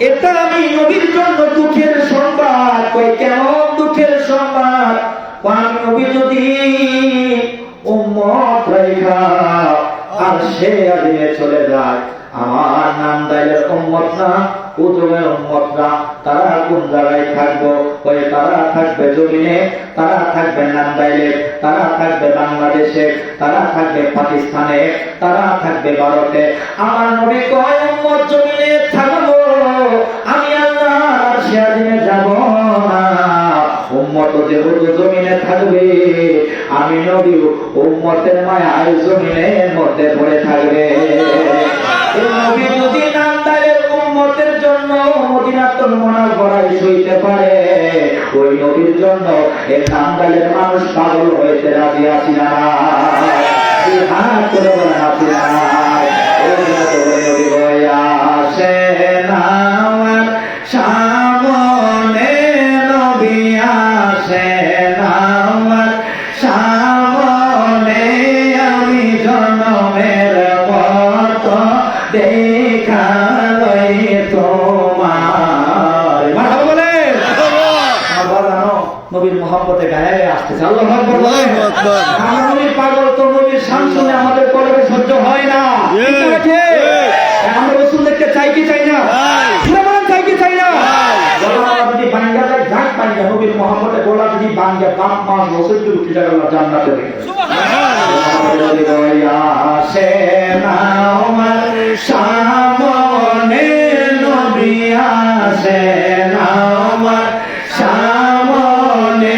এটা আমি নবীর জন্য দুঃখের সংবাদ। কই কেমন দুঃখের সংবাদ? আমি নবী যদি উম্মত রাইখা আরশে আজিমে চলে যায়, আমার নান্দাইলের উম্মত না, উজমের উম্মত না, তারা কোন জায়গায় থাকবো? ওই তারা থাকবে জমিনে, তারা থাকবে নান্দাইলে, তারা থাকবে বাংলাদেশে, তারা থাকবে পাকিস্তানে, তারা থাকবে ভারতে। আমার নবী কয় উম্মত জমিনে থাকবো, আমি আল্লাহ আরশে আজিমে যাব না। উম্মত যেহেতু জমিনে থাকবে, আমি নবী উম্মতের মায়ায় জমিনের মধ্যে পড়ে থাকবে। এই নবী যদি নান্দাইলের উম্মতের জন্য মদিনাতুল মুনাওয়ারায় শুইতে পারে, ওই নবীর জন্য এই নান্দাইলের মানুষ পাগল হইতে রাজি আছি না? হাত করে বলেন আছি না? ওই নবী হইয়া আসে না আমার সামনে, নবী আসে না আমার সামনে, আমি জনমের মতো দেখা লই তোমার। মারহাবা বলে নবীর মোহাম্মতে গায়ে আসতেছে। আল্লাহু আকবার বলেন। আমরা নবীর পাগল, তো নবীর শান শুনে আমাদের কলবে সহ্য হয় না। আমরা রাসূল দেখতে চাই কি চাই না? চাই কি চাই না? যদি বাঙ্গা যায় ঝাঁক বাঙ্গা, নবীর মোহাম্মদে গোলা যদি বাঙ্গা বাপ মা রসুল উঠে যাবে জান্নাতে দেখে। আসে না আমার সামনে, নবী আসে না আমার সামনে,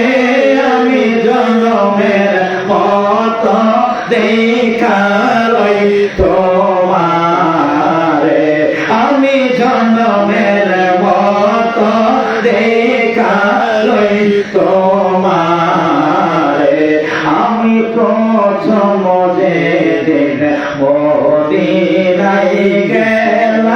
আমি জনমের মতো দেখা লই তোমারে, আমি জনমের মতো দেখা লই তোমারে। আমি প্রথম যেদিন মদিনায় গেলাম,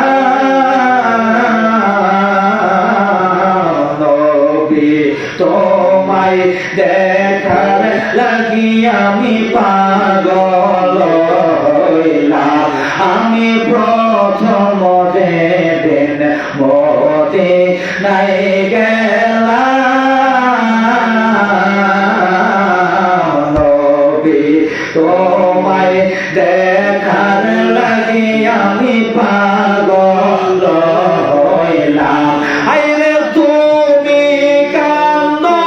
নবী তোমায় দেখার লাগি আমি পাগল হইলাম। আমি প্রথম যেদিন মদিনায় গেলাম, নবী তোমায় দেখার লাগি আমি পাগল হইলাম। আইরে তুমি কান্দো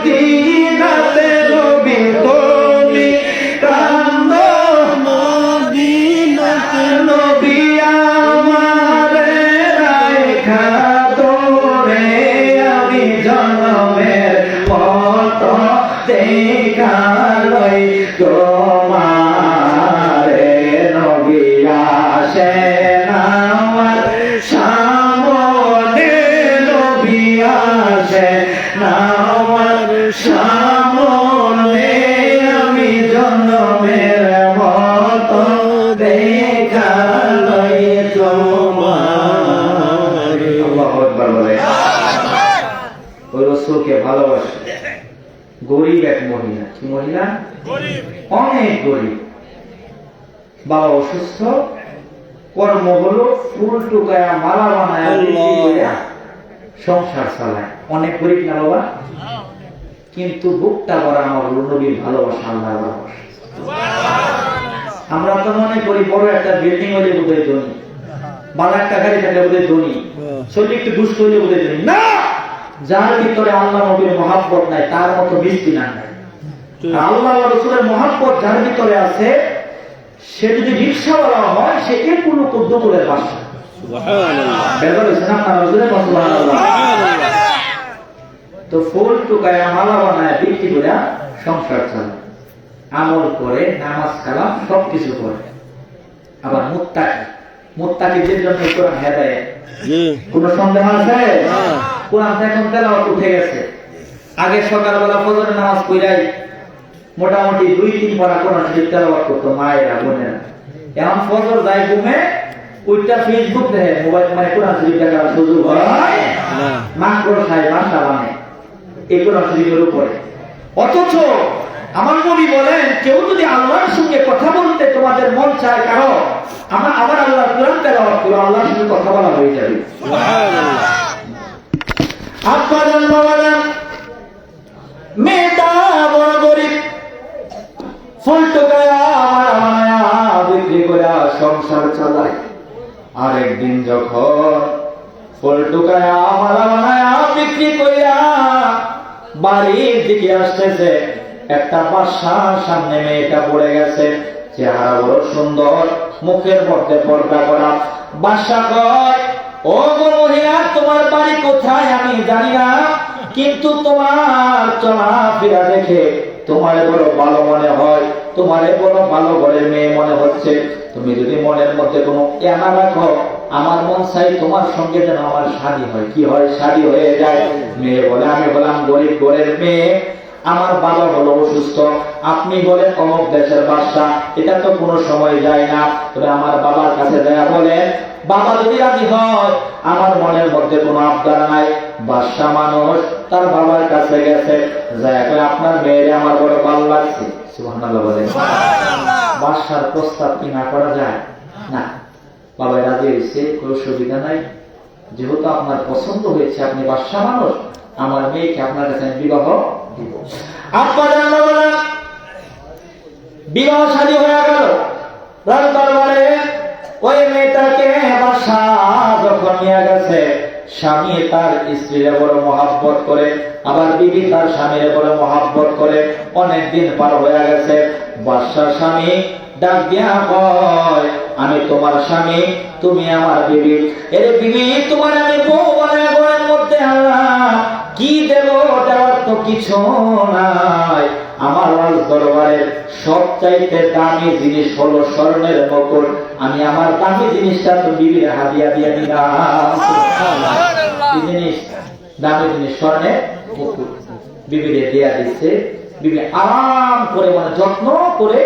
মদিনাতে, নবী তুমি কান্দো মদিনাতে, নবী আমারে রাইখা তোরে আমি জনমের মতো দেখা লই না আমার সামনে আমি জন্মের মতো দেখা লই তোমার। আল্লাহু আকবার বলে। ওই রাসূলকে ভালোবাসে। গরিব এক মহিলা, কি মহিলা? অনেক গরিব, বাবা অসুস্থ, কর্ম হলো ফুল টুকায়া মালা বানায় সংসার চালায়। অনেক গরিব না বাবা, কিন্তু বুকটা ভরা আমার নবীর ভালোবাসা, আল্লাহর ভালোবাসা। আমরা তো মনে করি বড় একটা বিল্ডিং হলে বোধহয় ধনী, ভালো একটা গাড়ি থাকলে বোধহয় ধনী, শরীর একটু দুষ্ট হলে বোধহয় ধনী। না, যার ভিতরে আল্লাহ নবীর মহাব্বত নাই তার মতো বৃষ্টি না। আল্লাহ রাসূলের মহাব্বত যার ভিতরে আছে, সে যদি রিকশাওয়ালা হয় সে কোনো দুপুরের বাসা। তো ফুল টুকায়া মালা বানায় বিক্রি করে সংসার চালায়, আমল করে, নামাজ কালাম সবকিছু করে। আবার মুত্তাকিদের জন্য কোরআন হেদায়েত। কোন সন্দেহ আছে? কোরআন এখন তেলাওয়াত উঠে গেছে। আগে সকালবেলা ফজরের নামাজ পড়াই মোটামুটি 2-3 পারা কোরআন শরীফ তেলাওয়াত করতো মায়েরা, বোনেরা। এখন ফজর যায় ঘুমে, ওইটা ফেসবুক দেখে, মোবাইল মানে কোরআন শরীফ দেখার সুযোগ হয় না। মাকড় খায়, বাসা বানে এই কোরআন শরীফের উপরে। অথচ আমার নবী বলেন, কেউ যদি আল্লাহর সঙ্গে কথা বলতে তোমাদের মন চায়, কারো আবার আল্লাহর কোরআন তেলাওয়াত করো, আল্লাহর সঙ্গে কথা বলা হয়ে যাবে। আপনার বাবারা মেয়েটা বড় গরিব, ফুল টুকায়া মালা বানায়া বিক্রি করে সংসার চালায়। আরেকদিন যখন ফুল টুকায়া মালা বানায়া বিক্রি করিয়া বাড়ির দিকে আসতেছে, একটা বাসার সামনে মেয়েটা পড়ে গেছে। চেহারা বড় সুন্দর, মুখের মধ্যে পর্দা করা। বাসা কয়, ও গো মহিলা, তোমার বাড়ি কোথায় আমি জানি না, কিন্তু তোমার চলাফেরা দেখে তোমার বড় ভালো মনে হয়, তোমার বড় ভালো ঘরের মেয়ে মনে হচ্ছে। তুমি যদি মনের মধ্যে কোনো এনা রাখো, আমার মন চাই তোমার সঙ্গে যেন আমার শাদী হয়। কি হয়? শাদী হয়ে যায়। মেয়ে বলে, আমি বললাম গরিব ঘরের মেয়ে, আমার বাবা হলো অসুস্থ, আপনি বলেন অমুক দেশের বাদশা, এটা তো কোনো সময় যায় না। তবে আমার বাবার কাছে যায় বলেন, বাবা যদি রাজি হয়, আমার মনের মধ্যে কোনো আবদার নাই। বাদশা মানুষ, তার বাবার কাছে গেছে, যায় আপনার মেয়েরে আমার বড় ভালো লাগছে। সুবহানাল্লাহ বলেন। বাদশার প্রস্তাব কি না করা যায়? না, বাবা রাজি হয়েছে, কোনো সুবিধা নাই। যেহেতু আপনার পছন্দ হয়েছে, আপনি বাদশা মানুষ, আমার মেয়েকে আপনার কাছে বিবাহ দিব। বিবাহ শাদী হয়ে গেল। রাজ দরবারে ওই মেয়েটাকে বাদশা যখন নিয়ে গেছে, স্বামী তার স্ত্রীর বড় মহাব্বত করে, আবার বিবি তার স্বামীর বড় মহাব্বত করে। অনেকদিন পার হয়ে গেছে। বাদশার স্বামী ডাক দিয়া কয়, আমি তোমার স্বামী, তুমি আমার বিবি। এর বিবি, তোমার আমি বউ বানায় ঘরের মধ্যে আনলাম, কি দেব? দেওয়ার তো কিছু নাই। আমার রাজ দরবারের সবচাইতে দামি জিনিস হলো স্বর্ণের মুকুট। আমি আমার দামি জিনিসটা তো বিবির হাদিয়া দিয়ে দিলাম। কি জিনিস? দামি জিনিস, স্বর্ণের মুকুট বিবিরে দিয়া দিচ্ছে। বিবি আরাম করে, মানে যত্ন করে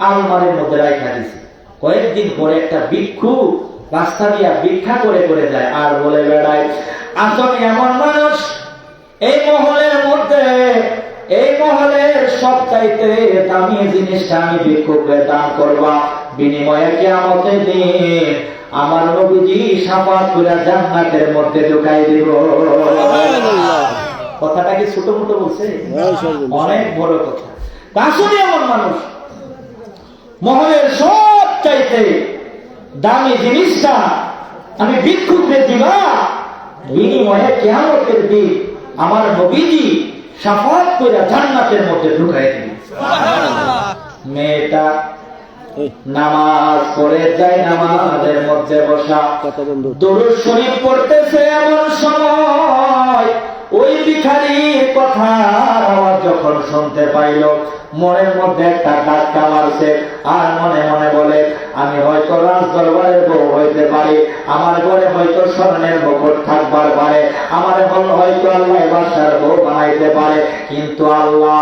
আলমারির মধ্যে রাখা দিছে। কয়েকদিন পরে একটা ভিক্ষু রাস্তা দিয়া ভিক্ষা করে করে যায়, আর বলে বেড়ায়, আসলে এমন মানুষ এই মহলের মধ্যে, এই মহলের সবচাইতে দামি জিনিসটা আমি ভিক্ষুকে দান করবা, বিনিময়ে কিয়ামতের দিন আমার নবীজি শাফাত করে জান্নাতের মধ্যে ঢুকাই দিব। কথাটা কি ছোট মোটো বলছে? অনেক বড় কথা। আসলে এমন মানুষ, মহলের সবচাইতে দামি জিনিসটা আমি ভিক্ষুকে দিবা, বিনিময়ে কিয়ামতের দিন আমার নবীজি শাফাত করে জান্নাতের মধ্যে ঢুকাই দিবে। মেয়েটা নামাজ পড়ে যায়, নামাজের মধ্যে বসা দরুদ শরীফ পড়তেছে। এমন সময় ওই ভিখারির কথার আওয়াজ যখন শুনতে পাইল, মনের মধ্যে একটা ধাক্কা মারছে, আর মনে মনে বলে, আমি হয়তো রাজ দরবারের বউ হইতে পারি, আমার ঘরে হয়তো স্বর্ণের মুকুট থাকবার পারে, আমার হয়তো আল্লাহ বাদশার বউ বানাইতে পারে, কিন্তু আল্লাহ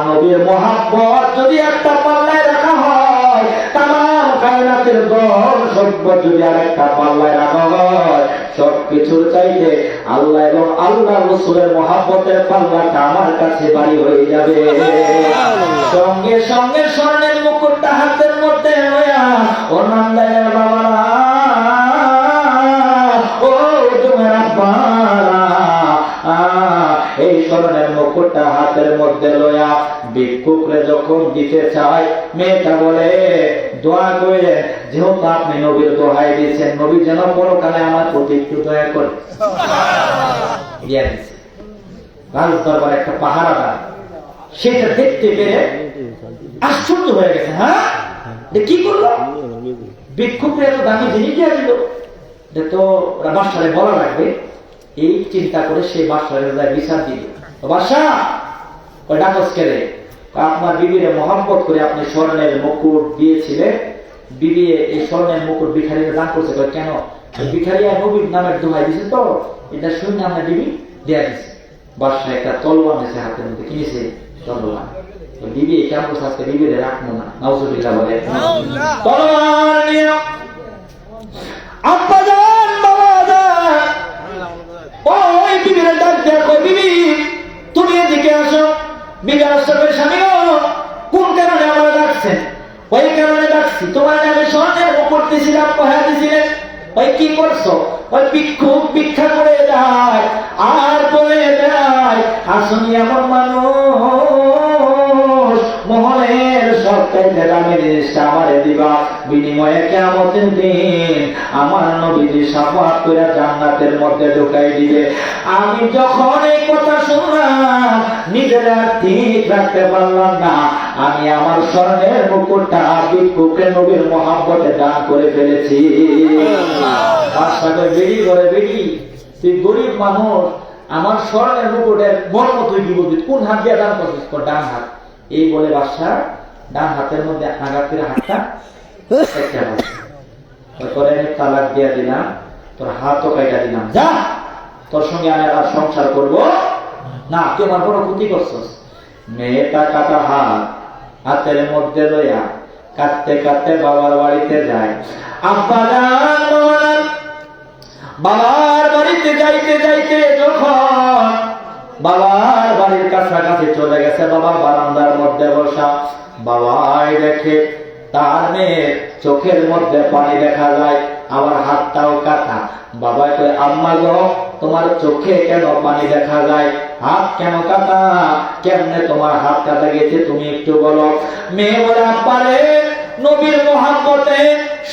নবীর মহাব্বত যদি একটা পাল্লায় রাখা হয়, তামাম কায়নাতের দল সভ্য যদি আর একটা পাল্লায় রাখা হয়, সবকিছুর চাইতে আল্লাহ এবং আল্লাহ রাসূলের মহাব্বতের পাল্লাটা আমার কাছে বাড়ি হয়ে যাবে। সঙ্গে সঙ্গে স্বর্ণের মুকুটটা হাতের মধ্যে লইয়া ও নন্দায়ের বাবারা, ও তোমার আব্বারা, এই স্বর্ণের মুকুটটা হাতের মধ্যে লইয়া ভিক্ষুকরে যখন দিতে চায়, মেয়েটা বলে দোয়া করে, যেহেতু আপনি নবীর দোহাই দিয়েছেন, নবী যেন পরকালে আমার প্রতি একটু দয়া করে দিয়ে দিচ্ছে। রাজ দরবার একটা পাহারাদার সেটা দেখতে পেরে আশ্চর্য হয়ে গেছে। হ্যাঁ, কি করলো? ভিক্ষুকরে এত দামি জিনিস দিয়ে দিল, তো বাদশারে বলা লাগবে, এই চিন্তা করে সে বাদশারের বিচার দিল। বাদশা ওই ডাকস কেড়ে, আপনার বিবিরে মহব্বত করে আপনি স্বর্ণের মুকুট দিয়েছিলেন, বিবি এই স্বর্ণের মুকুট ভিখারিকে দান করছে। কেন? ভিখারিয়া নবীর নামের দোহাই দিছে, তো এটা শুনে আমরা বিবি দেয়া দিছে। বাদশা একটা তলোয়ার নিয়েছে হাতের মধ্যে, কিনেছে তলোয়ার। বিবি কেমন করছে, আজকে বিবিরে রাখবো না, নাউজুবিল্লাহ বলে তলোয়ার নিয়ে আব্বা যান, বাবা যান, ওই বিবিরে ডাক দেখো, বিবি তুমি এদিকে আসো। বিবি আসছে, স্বামী কোন কারণে আমার ডাকছেন? ওই কারণে ডাকছি, তোমার আমি স্বর্ণের মুকুট দিয়েছিলাম, পহায়া দিয়েছিলেন, ওই কি করছো? ওই ভিক্ষুক ভিক্ষা করে যায় আর বলে দেয়, আসুন এমন মানুষ মহলের সবচাইতে দামি জিনিসটা আমারে দিবা, বিনিময়ে কিয়ামতের দিন আমার নবীজি শাফাআত করে জান্নাতের মধ্যে ঢুকাই দিবে। আমি যখন এই কথা শুনলাম, নিজের আর ঠিক রাখতে পারলাম না, আমি আমার স্বর্ণের মুকুটটা ভিক্ষুকের নবীর মহব্বতে দান করে ফেলেছি। তার সাথে বেরি করে, বেরি তুই গরিব মানুষ, আমার স্বর্ণের মুকুটের মর্ম তুই কি বলবি, কোন হাত দিয়ে দান করছিস? ডান হাত। এই বলে বাদশা ডান হাতের মধ্যে আঘাত করে হাতটা আমি তালাক দিয়ে দিলাম, তোর হাতও কাটা দিলাম, যা তোর সঙ্গে আমি আর সংসার করব না, তুই আমার বড় ক্ষতি করছস। মেয়েটা কাটা হাত হাতের মধ্যে লইয়া কাটতে কাটতে বাবার বাড়িতে যায়। আব্বা যান, বাবার বাড়িতে যাইতে যাইতে যখন বাবার বাড়ির কাছাকাছি চলে গেছে, বাবা বারান্দার মধ্যে বসা, বাবাই দেখে তার মেয়ে চোখের মধ্যে পানি দেখা যায়, আবার হাতটাও কাটা। বাবা কয়, আম্মা গো, তোমার চোখে কেন পানি দেখা যায়, হাত কেন কাটা, কেমনে তোমার হাত কাটা গেছে তুমি একটু বলো। মেয়ে বলে, আব্বারে নবীর মহব্বতে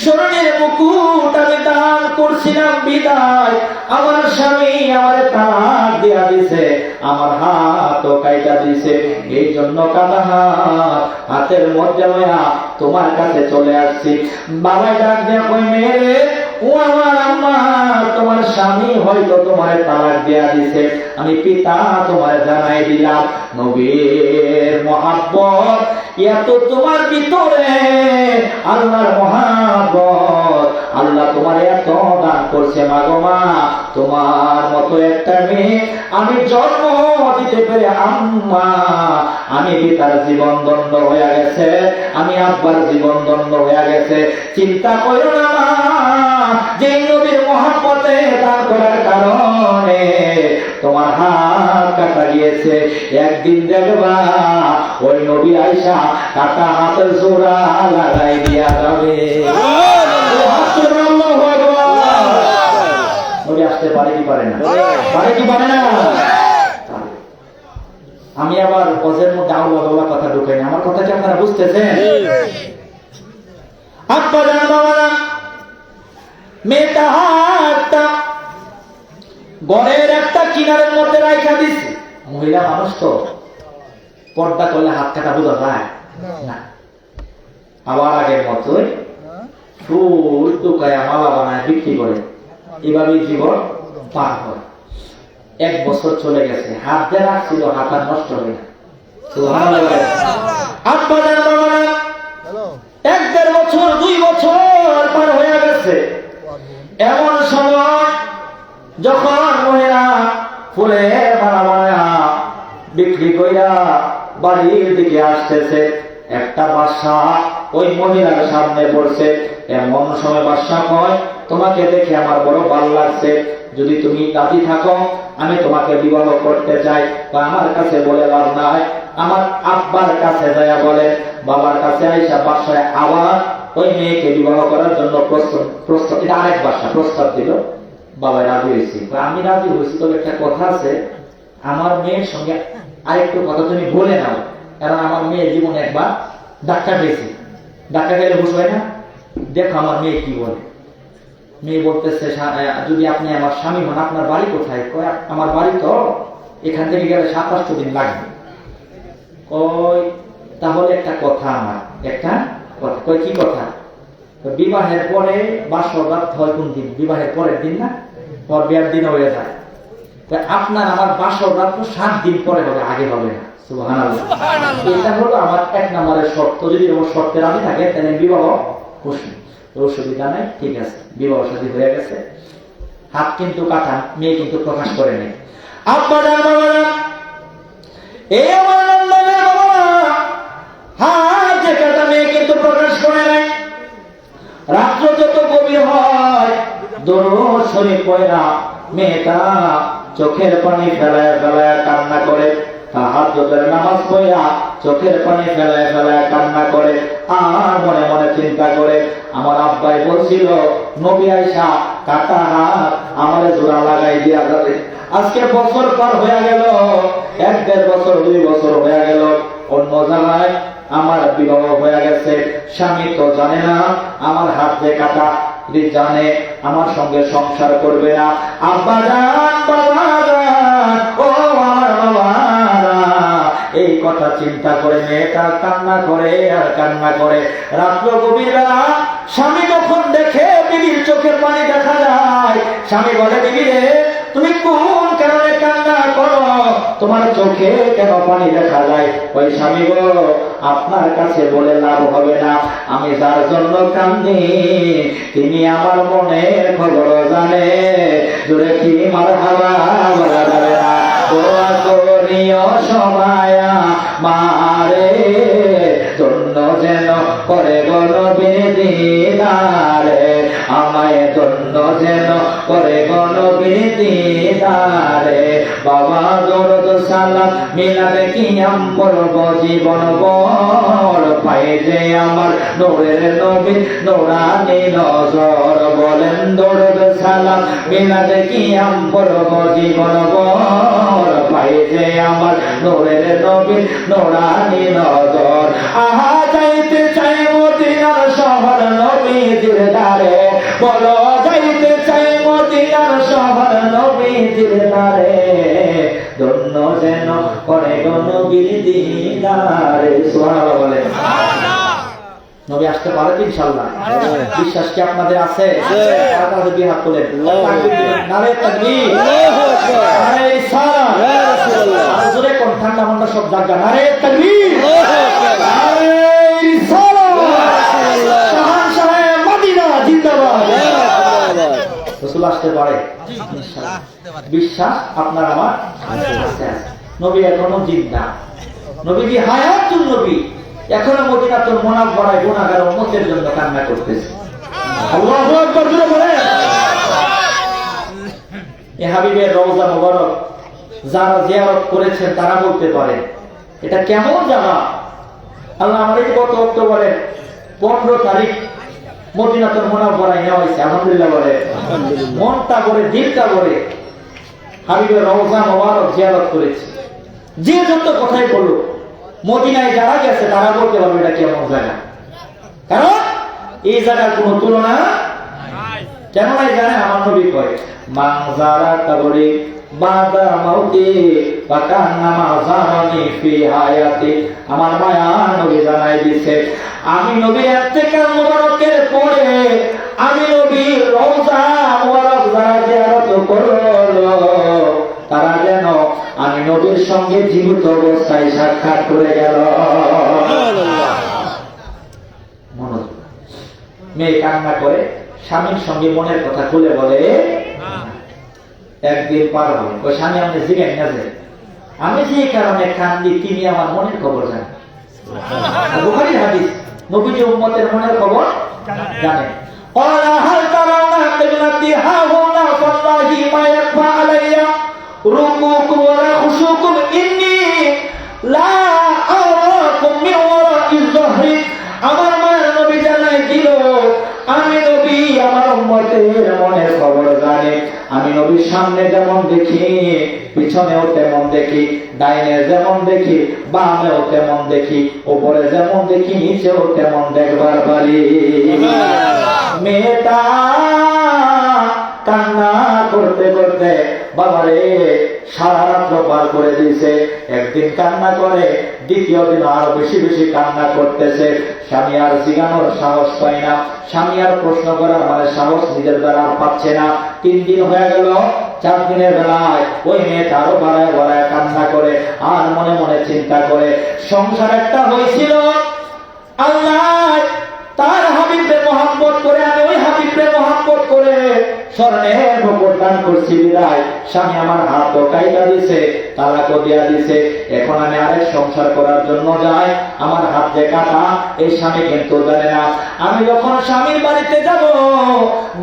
স্বর্ণের মুকুট আমি দান করছিলাম বিদায় আমার স্বামী আমার তালাক দিয়া দিছে, আমার হাতও কাইটা দিছে, এই জন্য কাটা হাত হাতের মধ্যে লইয়া তোমার কাছে চলে আসছি। বাবা ডাক দিয়া কই, মেয়ে ও আমার আম্মা, তোমার স্বামী হয়তো তোমার তালাক দিয়া দিছে, আমি পিতা তোমার জানাই দিলাম, নবীর মহব্বত এত তোমার ভিতরে, আল্লাহর মহব্বত, আল্লাহ তোমার এত দান করছে। মাগো মা, তোমার মতো একটা মেয়ে আমি জন্ম দিতে পেরে আম্মা, আমি পিতার জীবন দণ্ড হয়ে গেছে, আমি আব্বার জীবন দণ্ড হয়ে গেছে। চিন্তা করো না মা, যে নবীর মহব্বতে দান করার কারণে তোমার হাত কাটা গিয়েছে, একদিন দেখবা ওই নবী আয়েশা কাটা হাতের জোড়া লাগাই দিয়া যাবে। নবী আসতে পারে কি পারে না? পারে কি পারে না? আমি আবার পজের মধ্যে আউলা কথা ঢুকাই না, আমার কথা কি আপনারা বুঝতেছেন? আব্বা জান, বাবা জান, মেয়েটা হাতটা ঘরের একটা কিনারের মধ্যে রাখা দিছে। মহিলা মানুষ তো পর্দা করলে হাত কাটা বোঝা যায় না, আবার আগের মতোই ফুল টুকায়া মালা বানায় বিক্রি করে, এভাবে জীবন পার হয়। 1 বছর চলে গেছে, হাত দিয়ে রাখছিল, হাত আর নষ্ট হয়ে না। 1-1.5 বছর 2 বছর পার হয়ে গেছে। এমন সময় যখন মহিলা ফুলের মালা বানায়া বিক্রি কইরা বাড়ির দিকে আসতেছে, একটা বাদশা ওই মহিলার সামনে পড়ছে। এমন সময় বাদশা কয়, তোমাকে দেখে আমার বড় ভালো লাগছে, যদি তুমি রাজি থাকো আমি তোমাকে বিবাহ করতে চাই। বা আমার কাছে বলে লাভ নাই, আমার আব্বার কাছে যায়া বলে। বাবার কাছে আইসা বাদশায় আবার ওই মেয়েকে বিবাহ করার জন্য প্রস্তাব এটা আরেক বাদশা প্রস্তাব দিল। বাবা রাজি হয়েছি, আমি রাজি হয়েছি, তবে একটা কথা আছে, আমার মেয়ের সঙ্গে আরেকটু কথা তুমি বলে নাও, কারণ আমার মেয়ের জীবনে একবার ডাক্তার হয়েছে, ডাক্তার গেলে বুঝ হয় না। দেখো আমার মেয়ে কি বলে। মেয়ে বলতেছে, যদি আপনি আমার স্বামী হন আপনার বাড়ি কোথায়? কয় আমার বাড়ি তো এখান থেকে গেলে 7-8 দিন লাগবে। কয় তাহলে একটা কথা, আমার একটা কথা। কয় কি কথা? বিবাহের পরে বাসর রাত হয় কোন দিন? বিবাহের পরের দিন না, পর বিয়ার দিন হয়ে যায়। আপনার আমার বাসর রাত 7 দিন পরে হবে, আগে হবে না। সুবহানাল্লাহ। এটা হলো আমার 1 নম্বরের শর্ত। যদি আমার শর্তে রাজি থাকে তাহলে বিবাহ করছি, অসুবিধা নাই, ঠিক আছে। বিবাহ শাদী হয়ে গেছে, হাত কিন্তু কাটা, মেয়ে কিন্তু প্রকাশ করে নেই। এই আমার নন্দনের বাবা হাত যে কাটা, মেয়ে কিন্তু প্রকাশ করে নাই। রাত্র যত গভীর হয় দরুদ শরীফ পড়া মেয়েটা চোখের পানি ফেলায় ফেলায় কান্না করে, তাহাজ্জুদের নামাজ পড়া চোখের পানি ফেলায় ফেলায় কান্না করে। আর মনে মনে চিন্তা করে, আমার আব্বাই বলছিল নবী আয়েশা কাটা হাত আমারে জোড়া লাগাই দিয়া যাবে। আজকে বছর পার হয়ে গেল, 1-1.5 বছর 2 বছর হয়ে গেল, অন্য জায়গায় আমার বিবাহ হয়ে গেছে। স্বামী তো জানে না আমার হাত যে কাটা, যদি জানে আমার সঙ্গে সংসার করবে না। আব্বা জান, বাবা জান, ও আমার বাবারা, এই কথা চিন্তা করে মেয়েটা কান্না করে আর কান্না করে। রাত্র গভীর বেলা স্বামী যখন দেখে বিবির চোখের পানি দেখা যায়, স্বামী বলে, বিবি রে তুমি কোন কারণে কান্না করো, তোমার চোখে কেন পানি দেখা যায়? ওই স্বামী গো, আপনার কাছে বলে লাভ হবে না, আমি যার জন্য কান্দি তিনি আমার মনের খবর জানে। জোরে কি মারহাবা বলা যাবে না? দোয়া করিও সবাই মারে জন্য যেন করে গণবীর দিদারে, আমায় জন্য যেন করে গণবীর দিদারে। বাবা দরুদ সালাম মিলাদে কিয়াম করব জীবন ভর, পাই যে আমার নূরের নবী নূরানি নজর। বলেন দরুদ সালাম মিলাদে কিয়াম করব জীবন ভর, পাই যে আমার নূরের নবী নূরানি নজর। আহা যাইতে চাই মদিনার শহর নবীজির দ্বারে, বলো যাইতে চাই মদিনার শহর নবীজির দ্বারে, ধন্য যেন করে গো নবীর দিদারে। সুবহানাল্লাহ বলে। নবী আসতে পারে ইনশাআল্লাহ, বিশ্বাস কি আপনাদের আছে? আপনাদের দুই হাত তুলে নারে তাকবীর, নারে ইসলাম, ইয়া রাসূলুল্লাহ, জোরে কোন ঠান্ডা মন্ডা সব জায়গা নারে তাকবীর, নারে ইসলাম, ইয়া রাসূলুল্লাহ, শাহনশাহ মদিনা জিন্দাবাদ, ইয়া রাসূলুল্লাহ। রাসূল আসতে পারে ইনশাআল্লাহ, বিশ্বাস আপনার আমার আছে। নবী এখনো জিন্দা, নবীজি হায়াতুন নবী এখনো মদিনাতুল মুনাওয়ারায় গুনাহগার উম্মতের জন্য কান্না করতেছে। আল্লাহু আকবার জোরে বলেন। এই হাবিবের রওজা মুবারক যারা জিয়ারত করেছেন তারা বলতে পারে এটা কেমন জায়গা। আল্লাহ আমাদের গত অক্টোবরের 15 তারিখ মদিনাতুল মুনাওয়ারায় নেওয়া হয়েছে। আলহামদুলিল্লাহ বলে, মনটা করে দিলটা করে হাবিবের রওজা মুবারক জিয়ারত করেছে। যে যত কথাই বলুক, মদিনায় যারা গেছে তারা বলতে পারবে এটা কেমন জায়গা, কারণ এই জায়গার কোন তুলনা কেন নাই জানে? আমার নবী কয় মানজারা কবরে বাদা মাউতি ফাকান্না মাযারানি ফি হায়াতি। আমার মায়া নবী জানাই দিয়েছে, আমি নবী ইন্তেকাল মুবারকের পরে আমি নবী রওজা মুবারক যারা জিয়ারত করলো তারা যেন আমি নবীর সঙ্গে জীবিত অবস্থায় সাক্ষাৎ করে গেল। মেয়ে কান্না করে স্বামীর সঙ্গে মনের কথা খুলে বলে। একদিন পার হল, ওই স্বামী আমাকে জিজ্ঞেস না যে আমি যে কারণে কান্দি তিনি আমার মনের খবর জানেন। বুখারীর হাদিস, নবীজি উম্মতের মনের খবর জানেন। قال هل ترون ابنتي هاهنا فالله ما يخفى علي ركوعكم ولا خشوعكم إني لا أراكم من وراء الظهر। আমার মায়ের নবী জানাই দিল, আমি নবী আমার উম্মতের মনের খবর জানে। আমি নবীর সামনে যেমন দেখি, পিছনেও তেমন দেখি, ডাইনে যেমন দেখি, বামেও তেমন দেখি, উপরে যেমন দেখি, নিচেও তেমন দেখবার পারি। মেয়েটা কান্না করতে করতে বাবারে সারা রাত্র পার করে দিয়েছে। একদিন কান্না করে, দ্বিতীয় দিন আরো বেশি বেশি কান্না করতেছে। স্বামী আর জিগানোর সাহস পায় না, স্বামী আর প্রশ্ন করার মানে সাহস নিজের দ্বারা আর পাচ্ছে না। 3 দিন হয়ে গেল, 4 দিনের বেলায় ওই মেয়েটা আরো বাড়ায় বাড়ায় কান্না করে আর মনে মনে চিন্তা করে সংসার একটা হয়েছিল, আল্লাহ তার হাবিবকে মহব্বত করে, আমি ওই হাবিবকে মহব্বত করে স্বর্ণের মুকুট দান করছি বিদায় স্বামী আমার হাতও কাইটা দিছে, তালাকও দিয়া দিছে। এখন আমি আরেক সংসার করার জন্য যাই, আমার হাত যে কাটা, এই স্বামী কিন্তু জানে না। আমি যখন স্বামীর বাড়িতে যাব,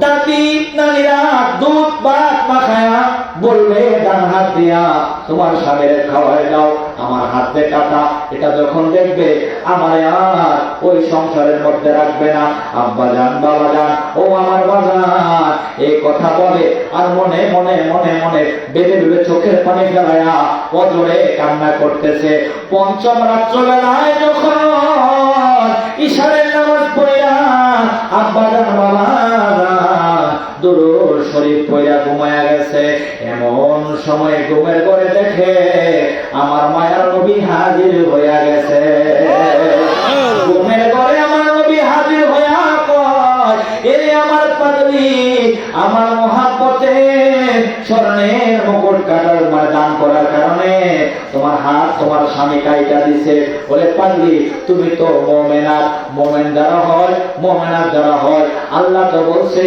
দাদি নানিরা দুধ ভাত মাখায়া বলবে ডান হাত দিয়া তোমার স্বামীর খাওয়াই দাও, আমার হাত যে কাটা। এটা যখন দেখবে আমার আর ওই সংসারের মধ্যে রাখবে না। আব্বা জান, বাবা জান, ও আমার বাজার, এই কথা বলে আর মনে মনে মনে মনে বেঁধে বেঁধে চোখের পানি ফেলায়া অজরে কান্না করতেছে। পঞ্চম রাত্রবেলায় যখন ইশারের নামাজ পড়িয়া আব্বা জান, বাবা দুরূদ শরীফ পড়িয়া ঘুমায়া গেছে। এমন সময় ঘুমের ঘরে দেখে আমার মায়ার নবী হাজির হইয়া গেছে। ঘুমের ঘরে আমার নবী হাজির হইয়া কয়, এরে আমার পাগলি, আমার মহাব্বতে স্বর্ণের মুকুট কাটার মানে দান করার কারণে তোমার হাত তোমার স্বামী কাইটা দিছে। বলে পাগলি, তুমি তো মুমিনাত, মুমিন যারা হয়, মুমিনাত যারা হয়, আল্লাহ তো বলছে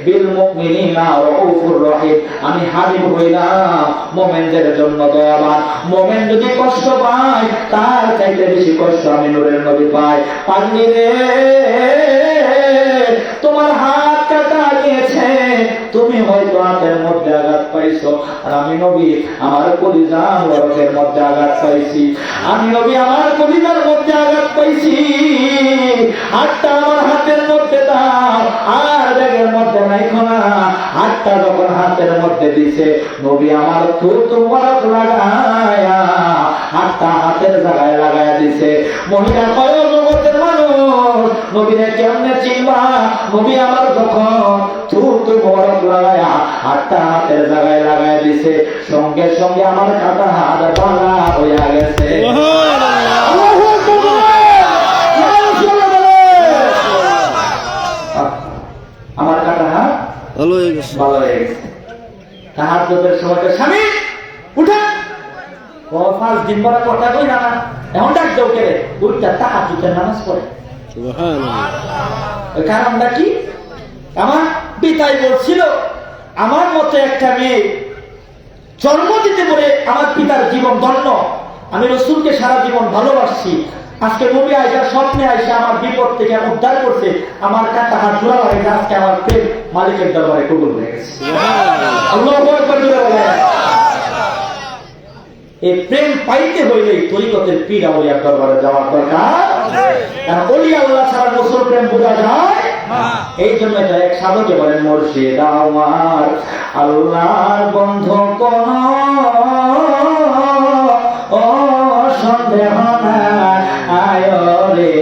বিল মুমিনিনা রাউফুর রহিম, আমি হাবিব হইলাম মুমিনদের জন্য দয়াবান। মুমিন যদি কষ্ট পায়, তার চাইতে বেশি কষ্ট আমি নূরের নবী পাই। পাগলি রে, তোমার হাত কাটা গিয়েছে, তুমি হয়তো হাতের মধ্যে আঘাত পাইছো, আর আমি নবী আমার কলিজার লরকের মধ্যে আঘাত পাইছি। আমি নবী আমার কলিজার মধ্যে আঘাত পাইছি। হাতটা আমার হাতের মধ্যে দাও, আর ব্যাগের মধ্যে রাখো না। হাতটা যখন হাতের মধ্যে দিছে, নবী আমার থুতু মুবারক লাগায়া হাতটা হাতের জায়গায় লাগায়া দিছে। মহিলা কয়, জগতের মানুষ নবীরে কেমনে চিনবা? নবী আমার যখন থুতু মুবারক লাগায়া হাতটা হাতের জায়গায় লাগায়া দিছে, সঙ্গে সঙ্গে আমার কাটা হাত বালা হইয়া গেছে। আমার কাটা হাত ভালো হয়ে গেছে। ভালো হয়ে গেছে। তাহার যতের সময়টা স্বামী উঠে ও 5 দিন পরে কথা কই না, এখন ডাক দেও কে উঠটা তাহাজ্জুদের নামাজ পড়ে। সুবহানাল্লাহ। ওই কারণটা কি? আমার পিতাই বলছিল আমার মতো একটা মেয়ে জন্ম দিতে বলে আমার পিতার জীবন ধন্য। আমি রাসূলকে সারা জীবন ভালোবাসছি। আজকে নবী আয়েশা স্বপ্নে আয়েশা আমার বিপদ থেকে উদ্ধার করছে, আমার কাটা হাত জোড়া হয়ে গেছে। আজকে আমার প্রেম মালিকের দরবারে কবুল হয়ে গেছে। আল্লাহু আকবার জোরে বলেন। এই প্রেম পাইতে হইলে তরিকতের পীর আউলিয়ার দরবারে যাওয়ার দরকার। কারণ ওলিয়া আল্লাহ ছাড়া রাসূল প্রেম বোঝা যায়। এই জন্য এটা এক সাধকে বলেন, মুর্শিদ আমার আল্লাহর বন্ধু কোন ও সন্দেহ নাই রে,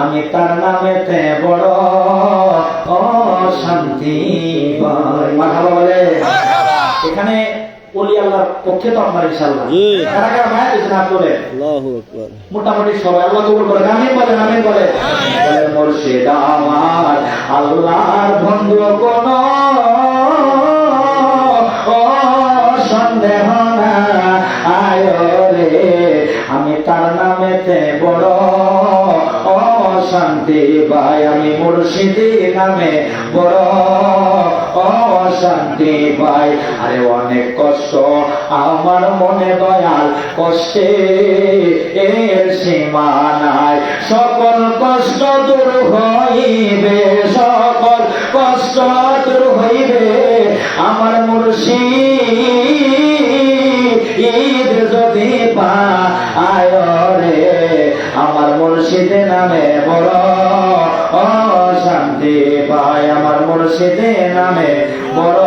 আমি তার নামেতে বড় শান্তি পাই। মারহাবা বলে। এখানে ওলি আল্লাহর পক্ষে তো আপনার ইনশাআল্লাহ কারা কারা মায়া দিয়েছেন আপনাদের? আল্লাহু আকবার। মোটামুটি সবাই আল্লাহ কবুল করে। আমিন বলেন, আমিন বলেন। মুর্শিদ আমার আল্লাহর বন্ধু কোন ও সন্দেহ নাই রে, আমি তার নামেতে বড় অশান্তি পাই, আমি মুর্শিদি নামে বড় অশান্তি পাই। আরে অনেক কষ্ট আমার মনে দয়াল, কষ্টে এর সীমা নাই। সকল কষ্ট দূর হইবে, সকল কষ্ট দূর হইবে আমার মুর্শিদ যদি পায় রে। আমার মুর্শিদে নামে বড় অশান্তি পায়, আমার মুর্শিদে নামে বড়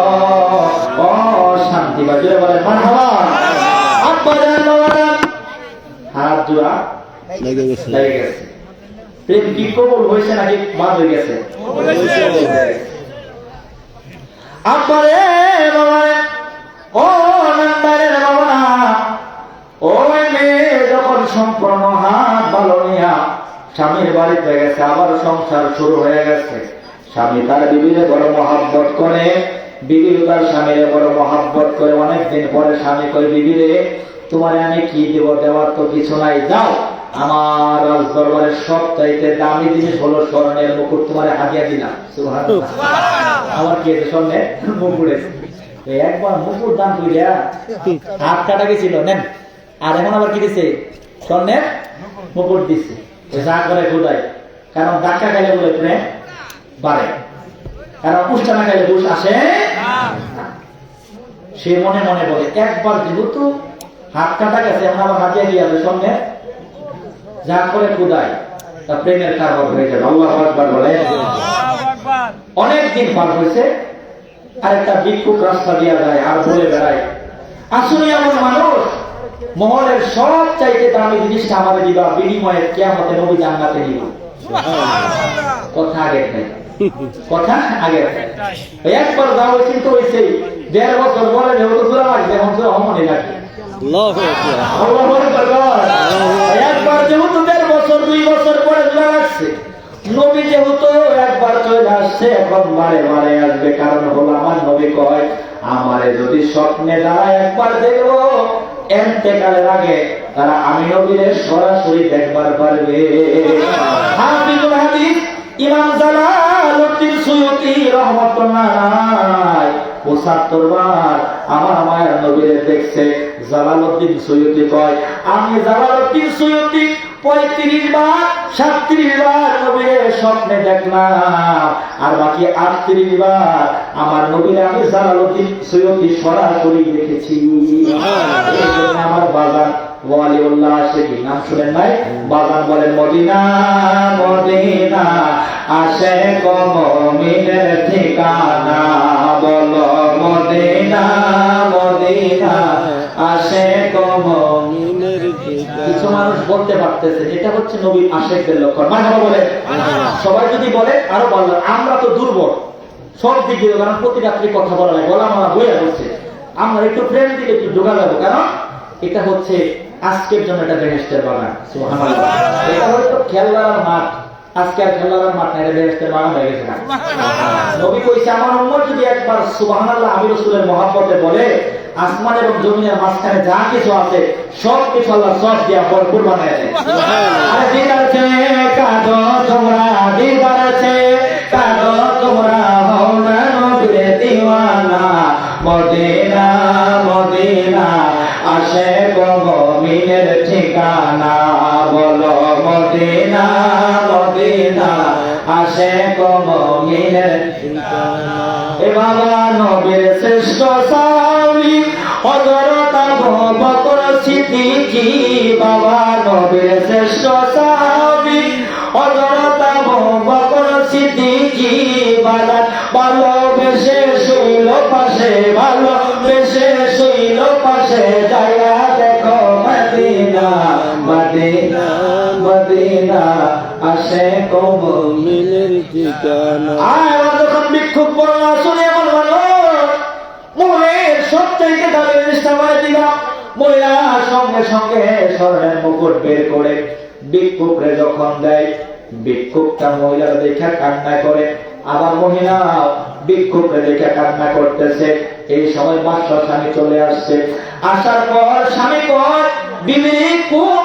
অশান্তি পায়। জোরে বলেন মারহাবা। হাত জোড়া লেগে গেছে। লেগে গেছে। প্রেম কি কবুল হয়েছে নাকি বাদ হয়ে গেছে? আব্বারে বাবারে, ও নান্দারের বাবা, ও মেয়ে যখন সম্পূর্ণ হাত ভালো নিয়া স্বামীর বাড়িতে গেছে, আবার সংসার শুরু হয়ে গেছে। স্বামী তার বিবিরে বড় মহাব্বত করে, বিবি তার স্বামীরে বড় মহাব্বত করে। অনেকদিন পরে স্বামী কই, বিবিরে তোমারে আমি কি দেব, দেওয়ার তো কিছু নাই, যাও আমার রাজ দরবারের সবচাইতে দামি জিনিস হলো স্বর্ণের মুকুট, তোমারে হাদিয়া দিলাম। সুবহানাল্লাহ। আমার কি আছে স্বর্ণের মুকুটে? একবার মুকুট দান করিয়া হাত কাটা গেছিল, নেন। আর এখন আবার কি দিছে? স্বর্ণের মুকুট দিচ্ছে। যা করে খুদায়, কারণ ধাক্কা খাইলে বলে প্রেম বাড়ে, কারণ পুষ্টা না খাইলে পুষ আসে। সে মনে মনে বলে, একবার যেহেতু হাত কাটা গেছে, এখন আবার হাতিয়ে দিয়ে যাবে স্বর্ণের, যা করে খুদায় তা প্রেমের কারবার হয়ে যাবে। আল্লাহু আকবার বলে। অনেকদিন পার হয়েছে, আর একটা ভিক্ষুক রাস্তা দিয়া যায় আর বলে বেড়ায়, আসলে এমন মানুষ, মহলের সব চাইতে দামি জিনিসটা আমাদের দিবা, বিনিময়ে কিয়ামতে নবী জান্নাতে নিব। কথা আগে নাই, কথা আগে একবার যাওয়া চিন্তা হয়েছে, 1.5 বছর পরে যেহেতু জোড়া লাগবে, এখন জোড়া হমনে লাগবে। একবার যেহেতু 1.5 বছর 2 বছর পরে জোড়া লাগছে, নবী যেহেতু একবার চলে আসছে, এখন বারে বারে আসবে। কারণ হলো আমার নবী কয়, আমারে যদি স্বপ্নে দাঁড়ায় একবার দেখবো, এন্তেকালের আগে তারা আমি নবীরে সরাসরি দেখবার পারবে। হাফিজুল হাদিস ইমাম জালালউদ্দিন সুয়ুতী রাহমাতুল্লাহ আলাইহি ৭৫ বার আমার মায়ের নবীরে দেখছে। জালালউদ্দিন সুয়ুতী কয়, আমি জালালউদ্দিন সুয়ুতী 35 বার 37 বার নবীরে স্বপ্নে দেখলাম, আর বাকি 38 বার আমার নবীরে আমি জালালউদ্দিন সুয়ুতী সরাসরি দেখেছি। আমার বাজার ওয়ালিউল্লাহ আশিকি নাম শুনেন নাই? বাজার বলেন, মদিনা মদিনা আশিক মুমিনের ঠিকানা, বলো মদিনা মদিনা আশিক মুমিনের ঠিকানা। কিছু মানুষ বলতে পারতেছে এটা হচ্ছে নবীর আশিকদের লক্ষণ। মারহাবা বলে। সবাই যদি বলে আরো বললো, আমরা তো দুর্বল সব দিক দিয়ে, কারণ প্রতি রাত্রি কথা বলা লাগে, বলা মারা বইয়া হচ্ছে, আমরা একটু প্রেম দিলে একটু যোগা যাবো, কারণ এটা হচ্ছে আজকের জন্য এটা বেহেশতের বাগান। সুবহানাল্লাহ। এটা হয়তো খেলার মাঠ, আজকে আর খেলার মাঠ না, এটা বেহেশতের বাগান হয়ে গেছে। নবী কইছে, আমার উম্মত যদি একবার সুবহানাল্লাহ আমি রাসূলের মহব্বতে বলে, আসমান এবং জমিনের মাঝখানে যা কিছু আছে সব কিছু আল্লাহ সব দিয়া ভরপুর বানায় দেয়। আরে দিদার আছে কাঁদো তোমরা, দিদার আছে কাঁদো তোমরা, হও না নবীর দিওয়ানা, মদিনা মদিনা আশিক মুমিনের ঠিকানা, বলো মদিনা মদিনা আশিক মুমিনের ঠিকানা। এ বাবা নবীর শ্রেষ্ঠ সাহাবী হযরত আবু বকর সিদ্দিকী, বাবা নবীর শ্রেষ্ঠ সাহাবী হযরত আবু বকর সিদ্দিকী, ভালোবেসে শুইল পাশে, ভালোবেসে শুইল পাশে, যাইয়া দেখো মদিনা মদিনা মদিনা আশিক মুমিনের ঠিকানা। আর যখন ভিক্ষুক বলল, শুনে এমন ভালো মোহের সবথেকে দামি জিনিসটা বলে দিলাম, মহিলা সঙ্গে সঙ্গে স্বর্ণের মুকুট বের করে ভিক্ষুকরে যখন দেয়, ভিক্ষুকটা মহিলারা দেখে কান্না করে, আবার মহিলা ভিক্ষুকরে দেখে কান্না করতেছে। এই সময় বাদশাহ স্বামী চলে আসছে। আসার পর স্বামী কয়, বিবি কোন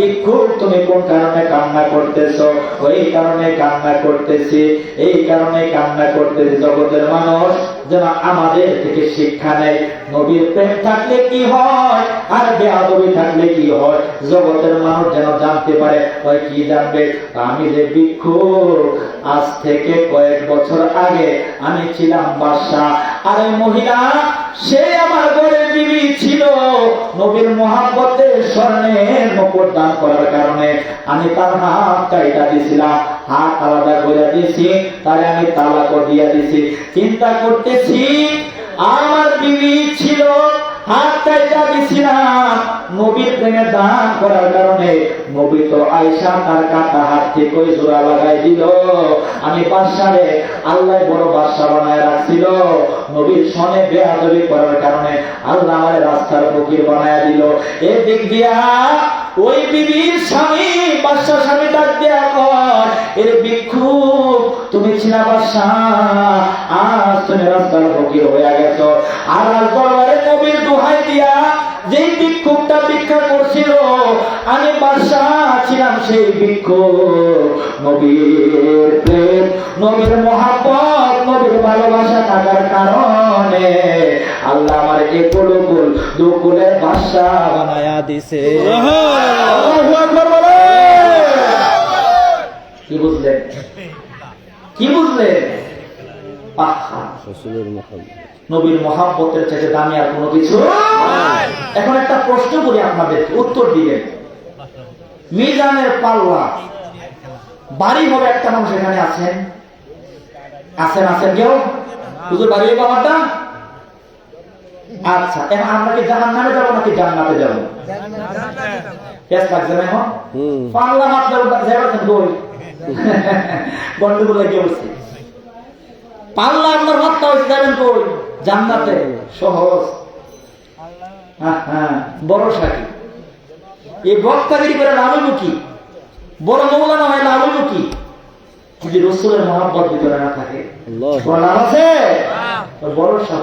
ভিক্ষুক তুমি কোন কারণে কান্না করতেছো? ওই কারণে কান্না করতেছি, এই কারণে কান্না করতেছি জগতের মানুষ যেন আমাদের থেকে শিক্ষা নেয়। নবীর প্রেম থাকলে কি হয় আর বেয়াদবি থাকলে কি হয়, জগতের মানুষ যেন জানতে পারে। ওই কি জানবে? আমি যে ভিক্ষুক, আজ থেকে কয়েক বছর আগে আমি ছিলাম বাদশা, আর এই মহিলা সে আমার ঘরের বিবি ছিল। নবীর মহাব্বতে স্বর্ণের মুকুট দান করার কারণে আমি তার হাত কাইটা দিছিলাম, হাত আলাদা করে দিয়েছি, তারে আমি তালাক দিয়ে দিছি। চিন্তা করতেছি আমার বিবি ছিল, হাত কাইটা দিছিলাম নবীর প্রেমে দান করার কারণে। নবী তো আয়েশা তার কাটা হাত থেকে ওই জোড়া লাগাই দিল। আমি বাদশারে আল্লাহ বড় বাদশা বানায় রাখছিল, নবীর সনে বেয়াদবি করার কারণে আল্লাহ আমার রাস্তার ফকির বানায় দিল। এদিক দিয়া ওই বিবির স্বামী বাদশা স্বামী ডাক দিয়া কয়, এর ভিক্ষুক তুমি ছিলা বাদশা, আজ তুমি রাস্তার ফকির হয়ে গেছো। আর দরবারে নবীর দোহাই দিয়া যেই ভিক্ষুকটা ভিক্ষা করছিল, আমি বাদশা ছিলাম সেই ভিক্ষুক। নবীর প্রেম, নবীর মহাব্বত, নবীর ভালোবাসা থাকার কারণে আল্লাহ আমার এই কুলকুল দুকুলের বাদশা বানায়া দিছে। আল্লাহু আকবার বলে। কি বুঝলেন? কি বুঝলেন? আহা, রাসূলের মহব্বত, নবীর মহাব্বতের চাইতে দামি আর কোনো কিছু। এখন একটা প্রশ্ন করি আপনাদের, উত্তর দিবেন। মিজানের পাল্লা বাড়ি হবে একটা মানুষ এখানে আছেন? আছেন? আছেন কেউ? হুজুর বাড়ি হবে আমারটা? আচ্ছা, এখন আমরা কি জাহান্নামে যাবো নাকি জান্নাতে যাবো? কেস লাগছে না এখন? পাল্লা মাপ দেবো যাবেন দই গন্ডগোল লাগিয়ে বসছি। পাল্লা আপনার হত্যা হয়েছে, যাবেন কই? জান্নাতে। সহজ। বড় সাকি এই বক্তাগিরি করে লাভ হইব কি? বড় মৌলানা হয় লাভ হইব কি যদি রাসূলের মহব্বত ভিতরে না থাকে? লাভ আছে? বড় সাহ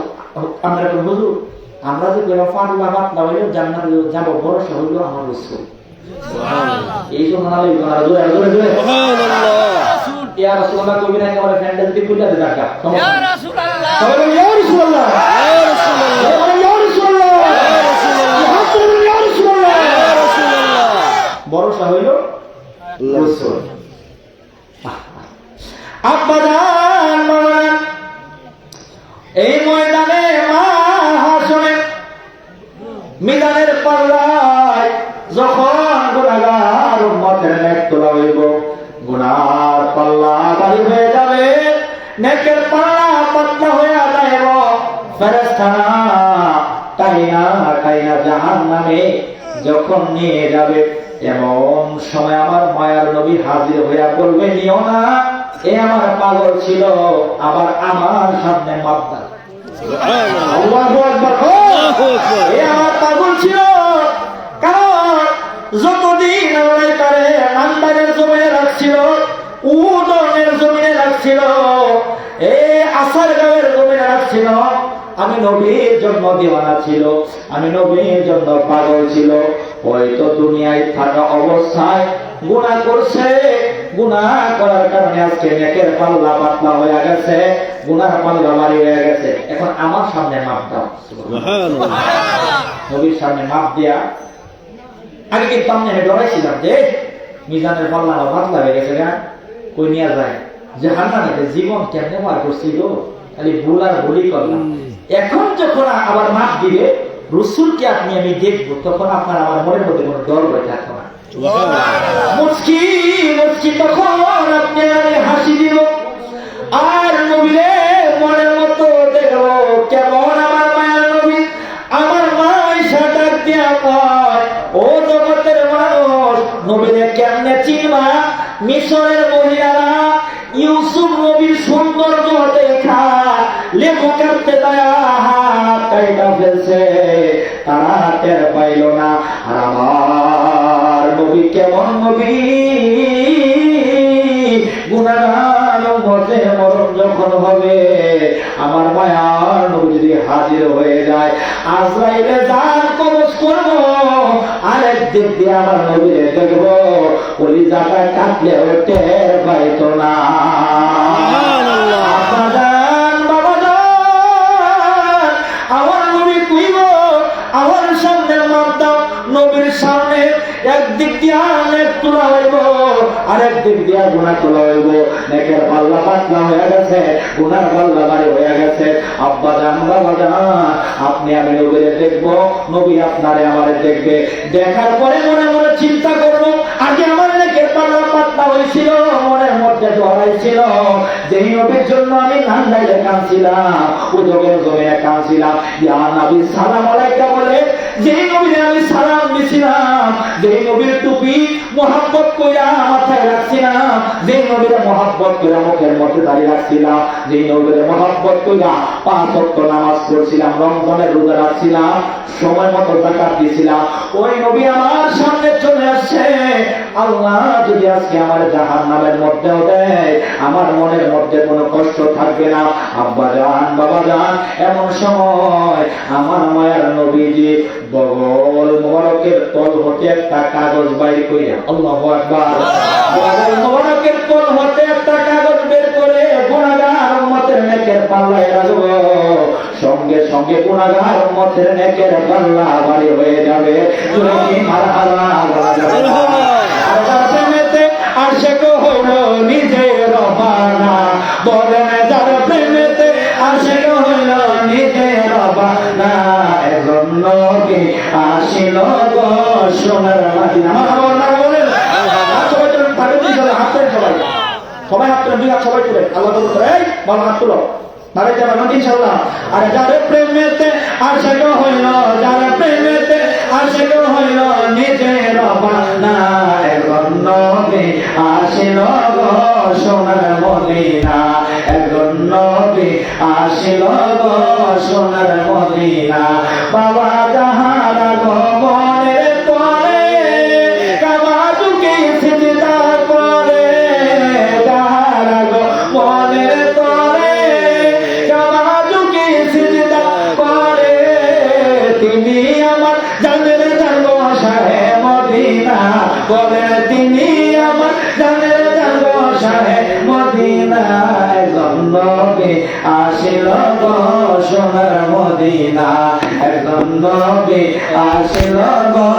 আমরা হুজুর, আমরা যে পাল্লা মাপলা হইলে জান্নাতে যাব, বড় সাহ হইল আমার রাসূল। এই জন্য না হইল না, জোরে জোরে জোরে সুবহানাল্লাহ। ইয়া রাসূলুল্লাহ কবি না আমাদের ফ্যান্ডেল দিয়ে খুলে দে টাকা। ইয়া রাসূলুল্লাহ, সবাই বলে ইয়া রাসূলুল্লাহ, ইয়া রাসূলুল্লাহ, ইয়া রাসূলুল্লাহ, ইয়া রাসূলুল্লাহ, ইয়া রাসূলুল্লাহ। বড় শাহ হইল রাসূল। আব্বাজান মাওলানা এই ময়দানে মাহাশরে মিজানের পাল্লায় যখন গুনাহগার উম্মতের নেক তোলা হইব, গুনার পাল্লা ভারী হয়ে যাবে, নেকের পাল্লা পাতলা হয়ে যাইব। ফেরেশতারা টাইনা টাইনা জাহান্নামে যখন নিয়ে যাবে, এমন সময় আমার মায়ার নবী হাজির হইয়া বলবে, নিও না, এ আমার পাগল ছিল, আবার আমার সামনে মাপদা। আল্লাহু আকবার। এ আমার পাগল ছিল, কারণ যতদিন আল্লাহ তারে নান্দারের জমিনে রাখছিল, উদনের জমিনে রাখছিল, এই আসার গাঁয়ের জমিনে রাখছিল, আমি নবীর জন্য দিওয়ানা ছিল, আমি নবীর জন্য পাগল ছিল। হয়তো দুনিয়ায় থাকা অবস্থায় গুনাহ করছে, গুনাহ করার কারণে আজকে নেকের পাল্লা পাতলা হয়ে গেছে, গুনার পাল্লা ভারী হয়ে গেছে। এখন আমার সামনে মাপ দাও। সুবহানাল্লাহ। নবীর সামনে মাপ দিয়া আগে কিন্তু আমি ডরাইছিলাম যে মিজানের পাল্লা পাতলা হয়ে গেছে, গা কই নিয়ে যায় জাহান্নামে, জীবন কেমনে পার করছিল, খালি ভুল আর ভুলই করলাম। এখন যখন আবার মাপ দিবে রাসূলকে আপনি আমি দেখবো, তখন আপনার আমার মনের মধ্যে কোনো ডর ভয় থাকবে না। মুচকি মুচকি তখন আপনি আমি হাসি দিব, আর নবীরে মনের মতো দেখবো কেমন আমার মায়ের নবী। আমার মা ঈশা ডাক দিয়া কয়, ও জগতের মানুষ, নবীরে কেমনে চিনবা? মিশরের মহিলারা ইউসুফ নবীর সৌন্দর্য দেখা লেবু কাটতে যায় হাত কাইটা ফেলছে, তারা টের পাইল না। আর আমার নবী কেমন নবী, গুনাহগার উম্মতের মরণ যখন হবে, আমার মায়ার নবী যদি হাজির হয়ে যায়, আজরাইলে জান কবজ করবো, আরেক একদিক দিয়ে আমার নবীরে দেখবো, কলিজাটা কাটলেও টের পাইতো না। বাবাজান, বাবাজান, আমার নবী কইব আমার সামনে মারতাম, নবীর সামনে একদিক দিয়া নেক তোলা হইব, আর একদিক দিয়া গুনাহ তোলা হইব। নেকের পাল্লা পাতলা হয়ে গেছে, গুনার পাল্লা ভারী হয়ে গেছে। আব্বাজান, বাবাজান, আপনি আমি নবীরে দেখবো, নবী আপনারে আমারে দেখবে। দেখার পরে মনে মনে চিন্তা করবো, আগে আমার নেকের পাল্লা পাতলা হয়েছিল, মনের মধ্যে ধরাইছিল, যেই নবীর জন্য আমি নান্দাইলে কাঁদছিলাম, উদগের জমিনে কাঁদছিলাম, ইয়া নবী সালাম আলাইকা বলে যেই নবীরে আমি সালাম দিছিলাম, যেই নবীর টুপি মহব্বত কইরা মাথায় রাখছিলাম, যেই নবীরে মহব্বত কইরা মুখের মধ্যে দাঁড়িয়ে রাখছিলাম, যেই নবীরে মহব্বত কইরা 5 ওয়াক্ত নামাজ পড়ছিলাম, রমজানের রোজা রাখছিলাম, সময় মতো যাকাত দিছিলাম, ওই নবী আমার সামনে চলে আসছে। আল্লাহ যদি আজকে আমার জাহান্নামের মধ্যেও দেয়, আমার মনের মধ্যে কোনো কষ্ট থাকবে না। আব্বা জান, বাবা জান, এমন সময় আমার মায়ের নবীজি বগল মোবারকের তল হতে একটা কাগজ বাইর কইরা, আল্লাহু আকবার, বগল মোবারকের তল হতে একটা কাগজ বের করে গুনাহগার উম্মতের নেকের পাল্লায় রাখবো। সঙ্গে সঙ্গে গুনাহগার উম্মতের নেকের পাল্লা ভারী হয়ে যাবে। জোরে মারহাবা বলা যাবে না। আর প্রেমেতে আশিক হইল নিজের রবানা, বলেন যার প্রেমেতে আশিক হইল নিজের রবানা, এখন নবী আসিল গো সোনার মদিনা। আমার বলেন সবাই তুলেন, তাকে দিয়ে হাত তোলেন, সবাই হাত তোলেন, 2 হাত সবাই তুলেন, আল্লাহ বলতে এই ভালো হাত তুলো, তাহলে যাবেন ইনশাআল্লাহ। আর যার প্রেমেতে আশিক হইল, যার প্রেমেতে আশিক হইল নিজের রবানা, এখন নবী আসিল গো সোনার মদিনা, এখন নবী আসিল গো সোনার মদিনা। বাবা যাহারা গো মনের তরে কাবা ঝুঁকি সিজদা করে, যাহারা গো মনের তরে কাবা ঝুঁকি সিজদা করে, তিনি আমার জানের জান শাহে মদিনা, বলে তিনি আমার জানের জান শাহে মদিনা, একজন নবী আসিল গো সোনার মদিনা, একজন নবী আসিল গো